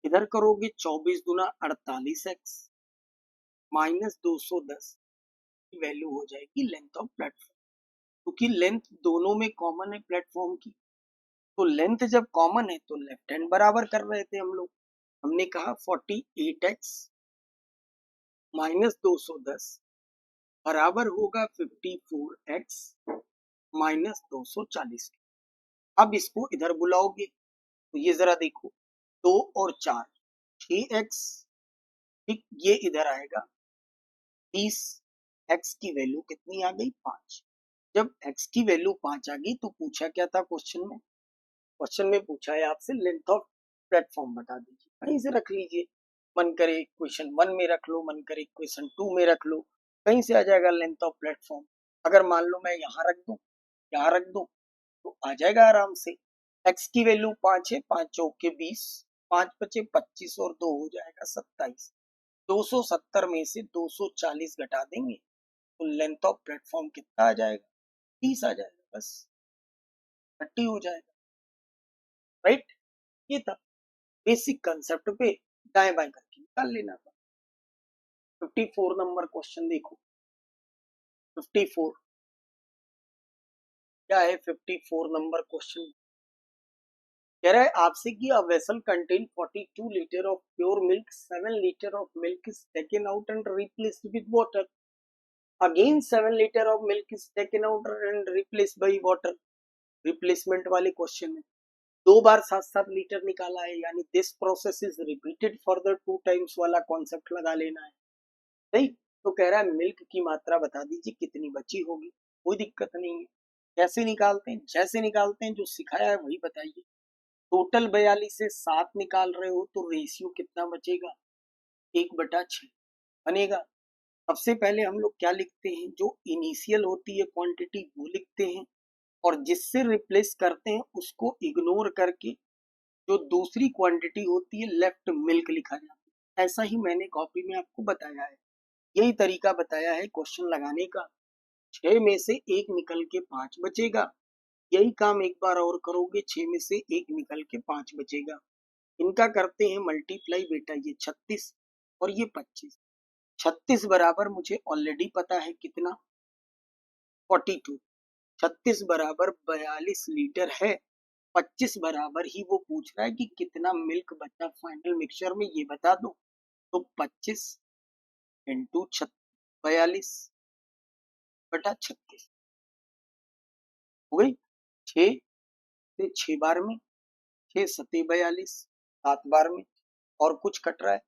इधर करोगे 24 दुना 48x माइनस 210 की वैल्यू हो जाएगी लेंथ ऑफ प्लेटफॉर्म। क्योंकि लेंथ दोनों में कॉमन है प्लेटफॉर्म की, तो लेंथ जब कॉमन है तो लेफ्ट हैंड बराबर कर रहे थे हम लोग। हमने कहा 48x माइनस 210 बराबर होगा 54x माइनस 240। अब इसको इधर बुलाओगे तो ये जरा देखो, 2 और 4 6x, ठीक, ये इधर आएगा 30। x की वैल्यू कितनी आ गई 5। जब x की वैल्यू 5 आ गई तो पूछा क्या था क्वेश्चन में, क्वेश्चन में पूछा है आपसे लेंथ ऑफ प्लेटफॉर्म बता दीजिए। कहीं से रख लीजिए, मन करे क्वेश्चन 1 में रख लो, मन करे क्वेश्चन 2 में रख लो, कहीं से आ जाएगा लेंथ ऑफ प्लेटफॉर्म। अगर मान लो मैं यहाँ रख दूं, यहाँ रख दूं, तो आ जाएगा आराम से। x की वैल्यू 5 है, 5 चौक के 20, 5 बचे 25 और 2 हो जाएगा 27। 270 में से 240 घटा देंगे तो लेंथ ऑफ प्लेटफॉर्म कितना आ जाएगा 30 आ जाएगा, बस 30 हो जाएगा। राइट, ये था बेसिक कंसेप्ट पे दाएं बाएं करके निकाल लेना था। 54 नंबर क्वेश्चन देखो, 54 क्या है 54 नंबर क्वेश्चन कह रहा है आपसे कि a vessel contain 42 litre of pure milk 7 litre of milk is taken out and replaced with water again 7 litre of milk is taken out and replaced by water replacement वाले question में 2 बार 7-7 litre निकाला है यानी this process is repeated for the 2 times वाला concept लगा लेना है सही तो कह रहा है मिल्क की मात्रा बता दीजिए कितनी बची होगी कोई दिक्कत नहीं है कैसे निकालते हैं जैसे निकालते हैं जो सिखाया है वही बताइए टोटल 42 से 7 निकाल रहे हो तो रेशियो कितना बचेगा 1/6 बनेगा सबसे पहले हम लोग क्या लिखते हैं जो इनिशियल होती है क्वांटिटी वो लिखते हैं और जिससे रिप्लेस करते हैं उसको इग्नोर करके जो दूसरी क्वांटिटी होती है लेफ्ट मिल्क लिखा जाता है ऐसा ही मैंने कॉपी में आपको बताया है यही तरीका बताया है क्वेश्चन लगाने का 6 में से 1 निकल के 5 बचेगा यही काम एक बार और करोगे 6 में से 1 निकल के 5 बचेगा इनका करते हैं मल्टीप्लाई बेटा ये 36 और ये 25 36 बराबर मुझे ऑलरेडी पता है कितना 42 36 बराबर 42 लीटर है 25 बराबर ही वो पूछ रहा है कि कितना मिल्क बचा फाइनल मिक्सचर में ये बता दो तो 25 इंटू 42/36 हो गई 6 से 6 बार में 6 सते 42 7 बार में और कुछ कट रहा है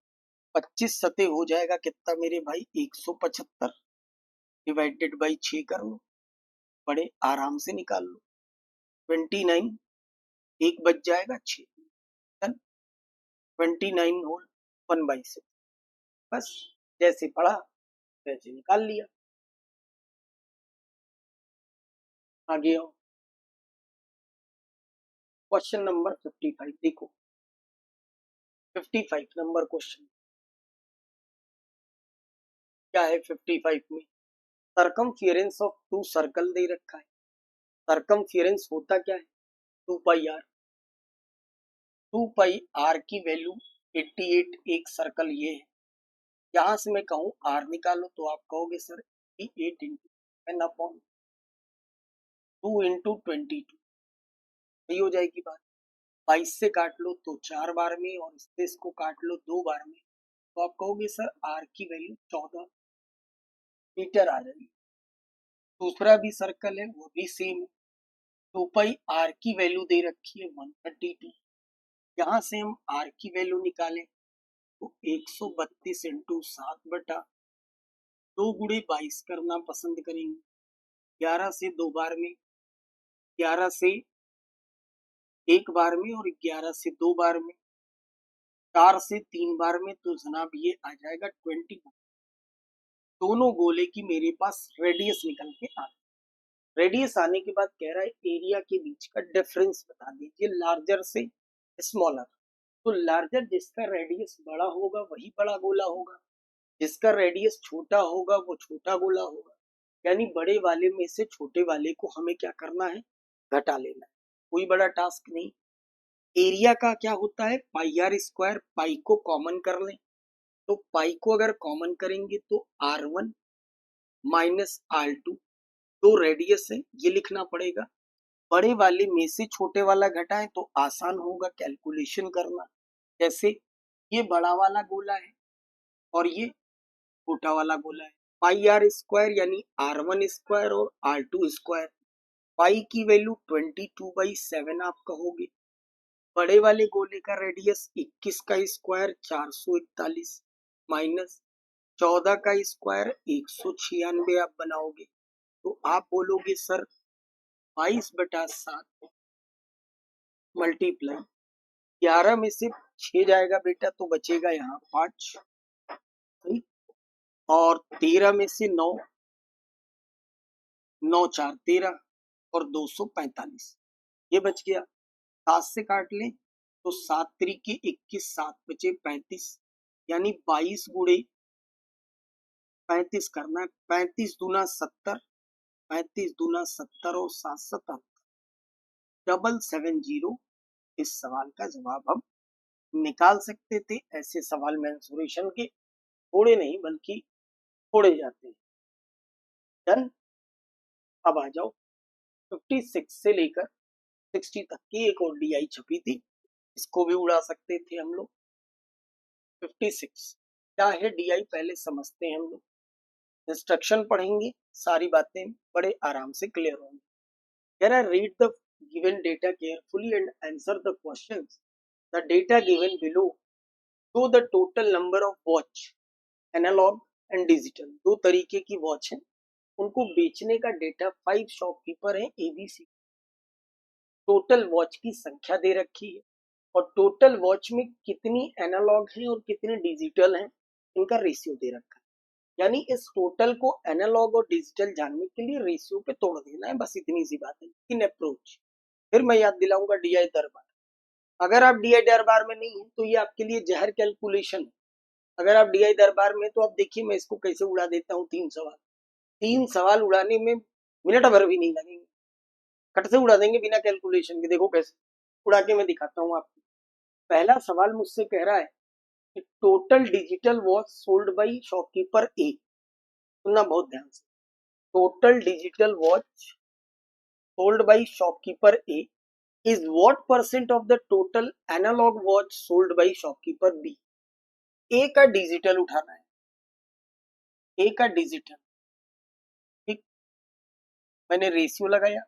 25 सते हो जाएगा कितना मेरे भाई 175 डिवाइडेड बाई 6 कर लो बड़े आराम से निकाल लो 29 एक बच जाएगा 6 29 होल 1/6 बस जैसे पढ़ा वैसे निकाल लिया आगे आओ क्वेश्चन नंबर 55 देखो 55 नंबर क्वेश्चन क्या है 55 में सरकमफियरेंस ऑफ 2 सर्कल दे रखा है सरकमफियरेंस होता क्या है 2 पाई आर 2 पाई आर की वैल्यू 88 एक सर्कल ये है यहां से मैं कहूं आर निकालो तो आप कहोगे सर 88 इंटू 2 इंटू 22 सही हो जाएगी बात 22 से काट लो तो 4 बार में और स्पेस को काट लो 2 बार में तो आप कहोगे सर आर की वैल्यू 14 मीटर आ जाएगी दूसरा भी सर्कल है वो भी सेम है 2 पाई आर की वैल्यू दे रखी है 132 यहाँ से हम आर की वैल्यू निकालें तो 132 इंटू 7/2 × 22 करना पसंद करेंगे 11 से 2 बार में 11 से 1 बार में और 11 से 2 बार में 4 से 3 बार में तो जनाब ये आ जाएगा 20 दोनों गोले की मेरे पास रेडियस निकल के आ रेडियस आने के बाद कह रहा है एरिया के बीच का डिफरेंस बता दीजिए लार्जर से स्मॉलर तो लार्जर जिसका रेडियस बड़ा होगा वही बड़ा गोला होगा जिसका रेडियस छोटा होगा वो छोटा गोला होगा यानी बड़े वाले में से छोटे वाले को हमें क्या करना है घटा लेना है कोई बड़ा टास्क नहीं एरिया का क्या होता है पाई आर स्क्वायर पाई को कॉमन कर लें तो पाई को अगर कॉमन करेंगे तो R1 माइनस R2 तो रेडियस है ये लिखना पड़ेगा बड़े वाले में से छोटे वाला घटाएं तो आसान होगा कैलकुलेशन करना जैसे ये बड़ा वाला गोला है और ये छोटा वाला गोला है पाई आर स्क्वायर यानी R1 स्क्वायर और R2 स्क्वायर पाई की वैल्यू 22/7 आप कहोगे बड़े वाले गोले का रेडियस 21 का स्क्वायर 441 माइनस 14 का स्क्वायर 196 आप बनाओगे तो आप बोलोगे सर 22/7 मल्टीप्लाई 11 में से 6 जाएगा बेटा तो बचेगा यहाँ 5 और 13 में से 9 9 4 13 और 245 ये बच गया 7 से काट लें तो 7 3 21 7 बचे 35 यानी 22 गुणे 35 करना है 35 दूना 70 35 दूना 70 और 7 77 770 इस सवाल का जवाब हम निकाल सकते थे ऐसे सवाल मेंसुरेशन के थोड़े नहीं बल्कि थोड़े जाते हैं डन अब आ जाओ 56 से लेकर 60 तक की एक और DI छपी थी, इसको भी उड़ा सकते थे हम लोग। 56 क्या है DI पहले समझते हैं हम लोग, इंस्ट्रक्शन पढ़ेंगे, सारी बातें बड़े आराम से क्लियर होंगी। कह रहा है read the given data carefully and answer the questions. The data given below show the total number of watch, analog and digital, दो तरीके की वॉच है, उनको बेचने का डेटा 5 शॉपकीपर है ABC। टोटल वॉच की संख्या दे रखी है और टोटल वॉच में कितनी एनालॉग है और कितनी डिजिटल है, इनका रेशियो दे रखा है। यानी इस टोटल को एनालॉग और डिजिटल जानने के लिए रेशियो पे तोड़ देना है, बस इतनी सी बात है। इन अप्रोच फिर मैं याद दिलाऊंगा DI दरबार। अगर आप DI दरबार में नहीं है तो ये आपके लिए जहर कैलकुलेशन है। अगर आप DI दरबार में, तो आप देखिए मैं इसको कैसे उड़ा देता हूँ। 3 सवाल उड़ाने में मिनट भर भी नहीं लगेंगे, कट से उड़ा देंगे बिना कैलकुलेशन के। देखो कैसे उड़ा के मैं दिखाता हूँ आपको। पहला सवाल मुझसे कह रहा है कि total digital watch sold by shopkeeper A. सुनना बहुत ध्यान से, total digital watch sold by shopkeeper A is what percent of the total analog watch sold by shopkeeper B. A का डिजिटल उठाना है, ए का डिजिटल, ठीक, मैंने रेशियो लगाया।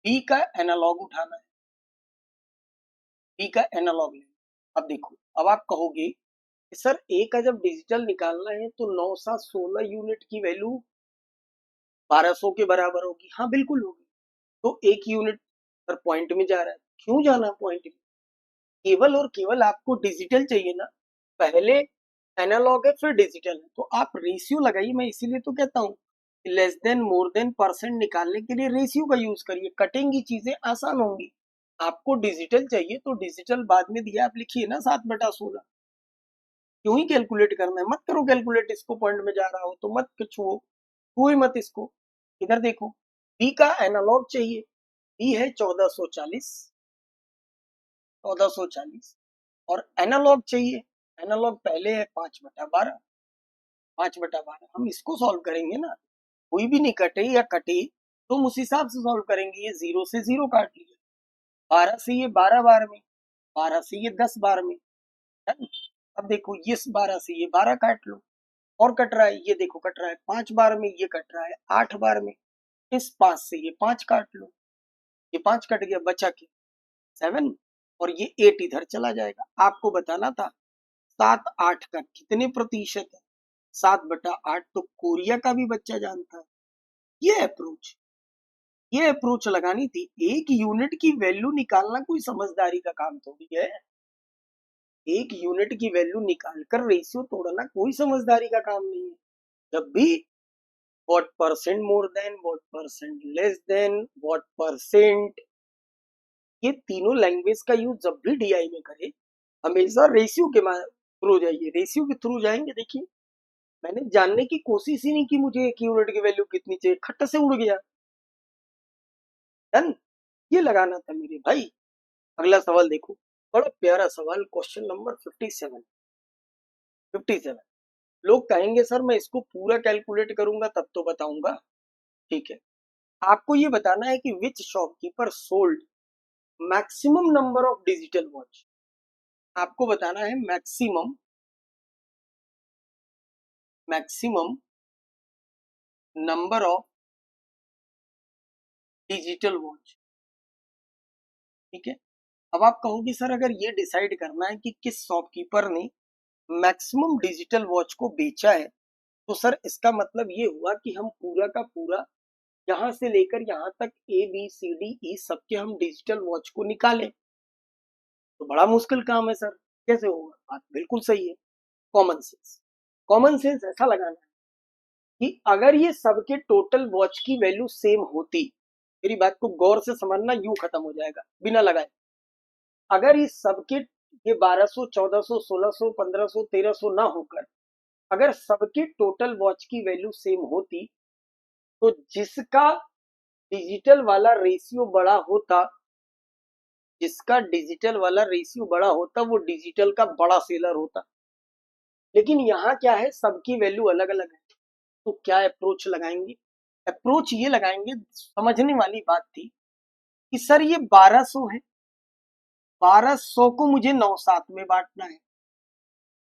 बी का एनालॉग उठाना है, बी का एनालॉग लेना। अब देखो, अब आप कहोगे सर ए का जब डिजिटल निकालना है तो 9 7 16 यूनिट की वैल्यू 1200 के बराबर होगी। हाँ बिल्कुल होगी। तो 1 यूनिट पर पॉइंट में जा रहा है, क्यों जाना पॉइंट में? केवल और केवल आपको डिजिटल चाहिए ना, पहले एनालॉग है फिर डिजिटल है, तो आप रेशियो लगाइए। मैं इसीलिए तो कहता हूँ less than more than percent निकालने के लिए रेशियो का यूज करिए, कटेंगी चीजें आसान होंगी। आपको डिजिटल चाहिए तो डिजिटल बाद में दिया, आप लिखिए ना 7/16। क्यों ही कैलकुलेट करना है, मत करो कैलकुलेट, इसको पॉइंट में जा रहा हो तो मत छुओ, छुओ ही मत इसको। इधर देखो, बी का एनालॉग चाहिए, बी है 1440, 1440, और एनालॉग चाहिए, एनालॉग पहले है 5/12, 5/12। हम इसको सॉल्व करेंगे ना, कोई भी नहीं कटे या कटे तो हम उस हिसाब से सॉल्व करेंगे। ये 0 से 0 काट लिया, 12 से ये 12 बार में, 12 से ये 10 बार में, है ना? अब देखो ये 12 से ये 12 काट लो, और कट रहा है, ये देखो कट रहा है 5 बार में, ये कट रहा है 8 बार में। इस 5 से ये 5 काट लो, ये 5 कट गया, बचा के 7, और ये 8 इधर चला जाएगा। आपको बताना था 7/8 का कितने प्रतिशत है, 7/8 तो कोरिया का भी बच्चा जानता है। ये अप्रोच, ये अप्रोच लगानी थी। एक यूनिट की वैल्यू निकालना कोई समझदारी का काम थोड़ी है। एक यूनिट की वैल्यू निकालकर रेशियो तोड़ना कोई समझदारी का काम नहीं है। जब भी what percent more than, what percent less than, what percent, ये तीनों लैंग्वेज का यूज जब भी DI में करे, हमेशा रेशियो के थ्रू जाइए, रेशियो के थ्रू जाएंगे। देखिए मैंने जानने की कोशिश ही नहीं की मुझे एक यूनिट की वैल्यू कितनी चाहिए, खट से उड़ गया। डन, ये लगाना था मेरे भाई। अगला सवाल देखो, बड़ा प्यारा सवाल, क्वेश्चन नंबर 57। 57 लोग कहेंगे सर मैं इसको पूरा कैलकुलेट करूंगा तब तो बताऊंगा। ठीक है, आपको ये बताना है कि which shopkeeper sold maximum number of digital watch. आपको बताना है maximum, maximum number of digital watch. ठीक है, अब आप कहोगे सर अगर ये डिसाइड करना है कि किस शॉपकीपर ने मैक्सिमम डिजिटल वॉच को बेचा है, तो सर इसका मतलब ये हुआ कि हम पूरा का पूरा यहां से लेकर यहां तक ABCDE सबके हम डिजिटल वॉच को निकालें, तो बड़ा मुश्किल काम है सर, कैसे होगा? बात बिल्कुल सही है। कॉमन सेंस, कॉमन सेंस ऐसा लगाना है कि अगर ये सबके टोटल वॉच की वैल्यू सेम होती, मेरी बात को गौर से समझना, यूं खत्म हो जाएगा बिना लगाए। अगर इस सबके ये 1200 1400 1600 1500 1300 ना होकर अगर सबके टोटल वॉच की वैल्यू सेम होती, तो जिसका डिजिटल वाला रेशियो बड़ा होता, जिसका डिजिटल वाला रेशियो बड़ा होता वो डिजिटल का बड़ा सेलर होता। लेकिन यहाँ क्या है, सबकी वैल्यू अलग अलग है, तो क्या अप्रोच लगाएंगे? अप्रोच ये लगाएंगे, समझने वाली बात थी कि सर ये 1200 है, 1200 को मुझे 9-7 में बांटना है,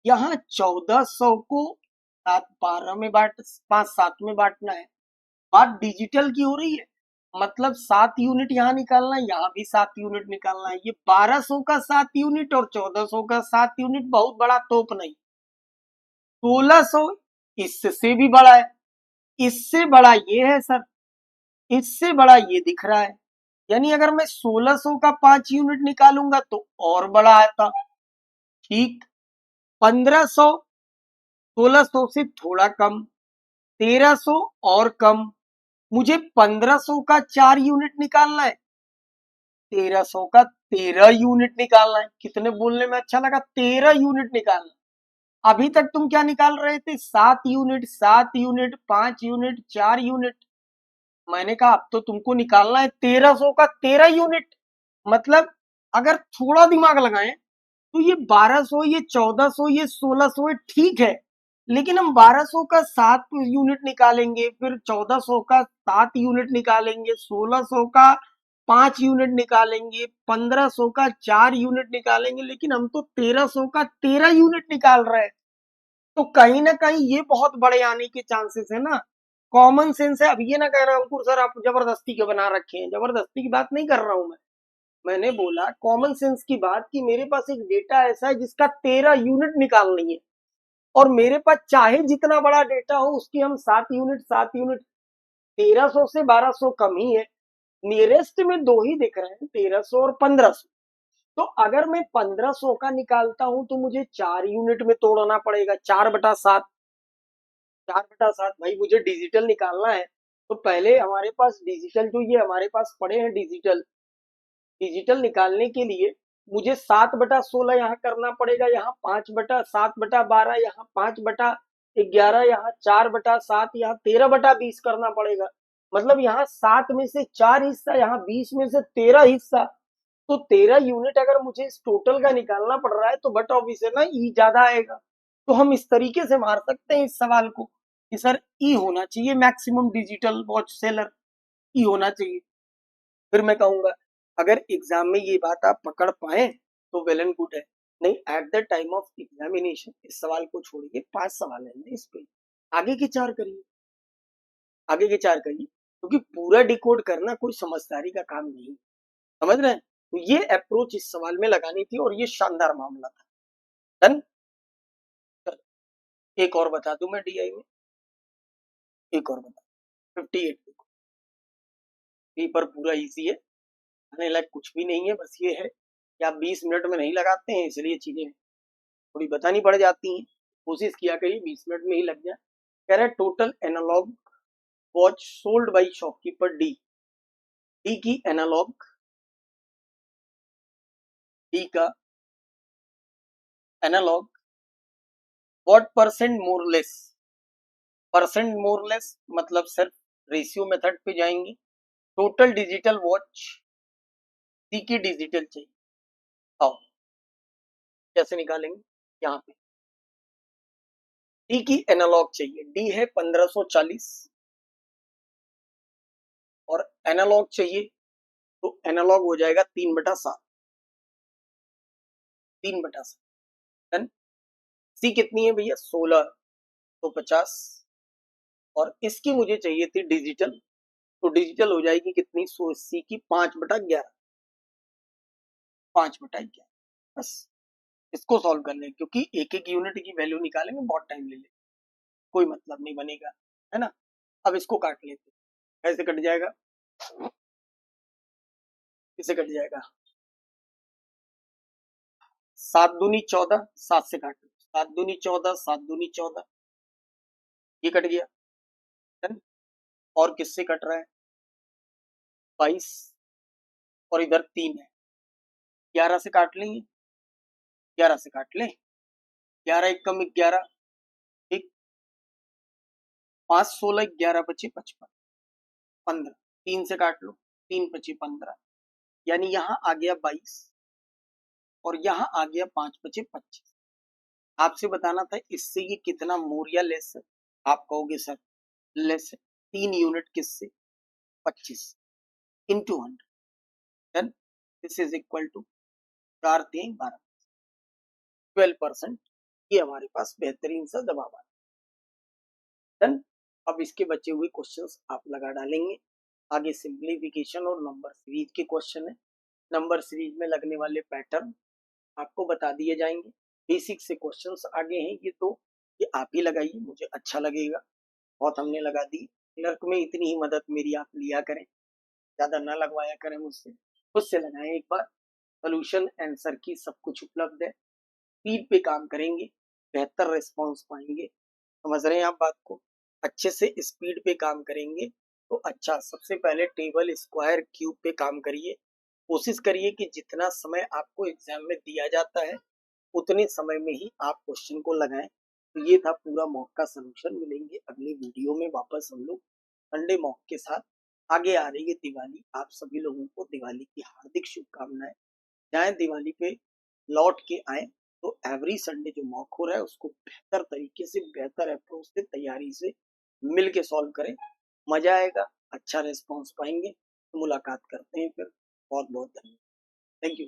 यहाँ 1400 को 7-12 में 5-7 में बांटना है। बात डिजिटल की हो रही है, मतलब 7 यूनिट यहाँ निकालना है, यहाँ भी 7 यूनिट निकालना है। ये 1200 का 7 यूनिट और 1400 का 7 यूनिट बहुत बड़ा तोप नहीं। 1600 इससे भी बड़ा है, इससे बड़ा ये है सर, इससे बड़ा ये दिख रहा है। यानी अगर मैं 1600 का 5 यूनिट निकालूंगा तो और बड़ा आता। ठीक, 1500, 1600 से थोड़ा कम, 1300 और कम। मुझे 1500 का 4 यूनिट निकालना है, 1300 का 13 यूनिट निकालना है। कितने बोलने में अच्छा लगा, 13 यूनिट निकालना। अभी तक तुम क्या निकाल रहे थे, 7 यूनिट, 7 यूनिट, 5 यूनिट, 4 यूनिट। मैंने कहा अब तो तुमको निकालना है 1300 का 13 यूनिट। मतलब अगर थोड़ा दिमाग लगाएं तो ये 1200, ये 1400, ये 1600 ठीक है, लेकिन हम 1200 का 7 यूनिट निकालेंगे, फिर 1400 का 7 यूनिट निकालेंगे, 1600 का 5 यूनिट निकालेंगे, 1500 का 4 यूनिट निकालेंगे, लेकिन हम तो 1300 का 13 यूनिट निकाल रहे हैं। तो कहीं ना कहीं ये बहुत बड़े आने के चांसेस है ना। कॉमन सेंस है। अब ये ना कह रहा अंकुर सर आप जबरदस्ती के बना रखे हैं, जबरदस्ती की बात नहीं कर रहा हूं मैं। मैंने बोला कॉमन सेंस की बात कि मेरे पास एक डेटा ऐसा है जिसका 13 यूनिट निकालनी है, और मेरे पास चाहे जितना बड़ा डेटा हो उसकी हम 7 यूनिट 1300 से 1200 कम ही है, नियरेस्ट में दो ही दिख रहे हैं, 1300 और 1500। तो अगर मैं 1500 का निकालता हूं तो मुझे 4 यूनिट में तोड़ना पड़ेगा, 4/7। 4/7 भाई मुझे डिजिटल निकालना है, तो पहले हमारे पास डिजिटल जो ये हमारे पास पड़े हैं डिजिटल, डिजिटल निकालने के लिए मुझे 7/16 यहाँ करना पड़ेगा, यहाँ 5/7/12, यहाँ 5/11, यहाँ 4/7, यहाँ 13/20 करना पड़ेगा। मतलब यहाँ 7 में से 4 हिस्सा, यहाँ 20 में से 13 हिस्सा। तो 13 यूनिट अगर मुझे इस टोटल का निकालना पड़ रहा है तो बट ऑब्वियस है ना ई ज्यादा आएगा। तो हम इस तरीके से मार सकते हैं इस सवाल को कि सर ई होना चाहिए, मैक्सिमम डिजिटल वॉच सेलर ई होना चाहिए। फिर मैं कहूंगा अगर एग्जाम में ये बात आप पकड़ पाए तो वेल एंड गुड है, नहीं at the time of examination इस सवाल को छोड़िए, 5 सवाल है इस पे, आगे के 4 करिए, आगे के 4 करिए, क्योंकि पूरा डिकोड करना कोई समझदारी का काम नहीं। समझ रहे हैं? तो ये अप्रोच इस सवाल में लगानी थी और ये शानदार मामला था। डन। एक और बता दूं मैं डीआई में, एक और बता, 58 पेपर पूरा इजी है, आने लायक कुछ भी नहीं है, बस ये है कि आप 20 मिनट में नहीं लगाते हैं, इसलिए चीजें थोड़ी बतानी पड़ जाती हैं। कोशिश किया करिए 20 मिनट में ही लग जाए। कह रहे total analog watch sold by shopkeeper D, D की एनालॉग, डी का analog what percent more less, percent more less मतलब सिर्फ रेशियो मेथड पे जाएंगे। टोटल डिजिटल वॉच, डी की डिजिटल चाहिए, आओ कैसे निकालेंगे, यहाँ पे डी की एनालॉग चाहिए, डी है 1540 और एनालॉग चाहिए, तो एनालॉग हो जाएगा 3/7, 3/7। डन। सी कितनी है भैया 16, तो 50, और इसकी मुझे चाहिए थी डिजिटल, तो डिजिटल हो जाएगी कितनी, सी की 5/11, 5/11। बस इसको सॉल्व कर लें, क्योंकि एक एक यूनिट की वैल्यू निकालेंगे बहुत टाइम ले लेंगे, कोई मतलब नहीं बनेगा, है ना। अब इसको काट लेते, कैसे कट जाएगा, किसे कट जाएगा, 7 दूनी 14, 7 से काट लो, 7 दूनी 14, 7 दूनी 14, ये कट गया। और किससे कट रहा है, 22, और इधर 3 है, 11 से काट लेंगे, 11 से काट लें, 11 एक कम 11, ठीक, 5 16 11 बचे 55, 15, 3 से काट लो, 3 बचे 15, यानी यहाँ आ गया 22 और यहाँ आ गया 5 बचे 25। आपसे बताना था इससे ये कितना मोर या लेस है, आप कहोगे सर लेस है, 3 यूनिट किससे, 25 into 100, then this is equal to 4 3 12, 12%। ये हमारे पास बेहतरीन सा जवाब आ। डन। अब इसके बचे हुए क्वेश्चंस आप लगा डालेंगे। आगे सिंप्लीफिकेशन और नंबर सीरीज के क्वेश्चन है। नंबर सीरीज में लगने वाले पैटर्न आपको बता दिए जाएंगे। बेसिक से क्वेश्चंस आगे हैं ये, तो ये आप ही लगाइए, मुझे अच्छा लगेगा। बहुत हमने लगा दी, क्लर्क में इतनी ही मदद मेरी आप लिया करें, ज्यादा ना लगवाया करें मुझसे, खुद से लगाएं एक बार। सोल्यूशन आंसर की सब कुछ उपलब्ध है। स्पीड पे काम करेंगे, बेहतर रिस्पॉन्स पाएंगे। समझ रहे हैं आप बात को? अच्छे से स्पीड पे काम करेंगे तो अच्छा। सबसे पहले टेबल स्क्वायर क्यूब पे काम करिए। कोशिश करिए कि जितना समय आपको एग्जाम में दिया जाता है उतने समय में ही आप क्वेश्चन को लगाएं। तो ये था पूरा मॉक का सलूशन। मिलेंगे अगले वीडियो में वापस हम लोग संडे मॉक के साथ। आगे आ रही है दिवाली, आप सभी लोगों को दिवाली की हार्दिक शुभकामनाएं। जाए दिवाली पे लौट के आए तो एवरी संडे जो मॉक हो रहा है उसको बेहतर तरीके से, बेहतर अप्रोच से, तैयारी से मिल के सॉल्व करें। मजा आएगा, अच्छा रिस्पॉन्स पाएंगे। तो मुलाकात करते हैं फिर। बहुत बहुत धन्यवाद। Thank you.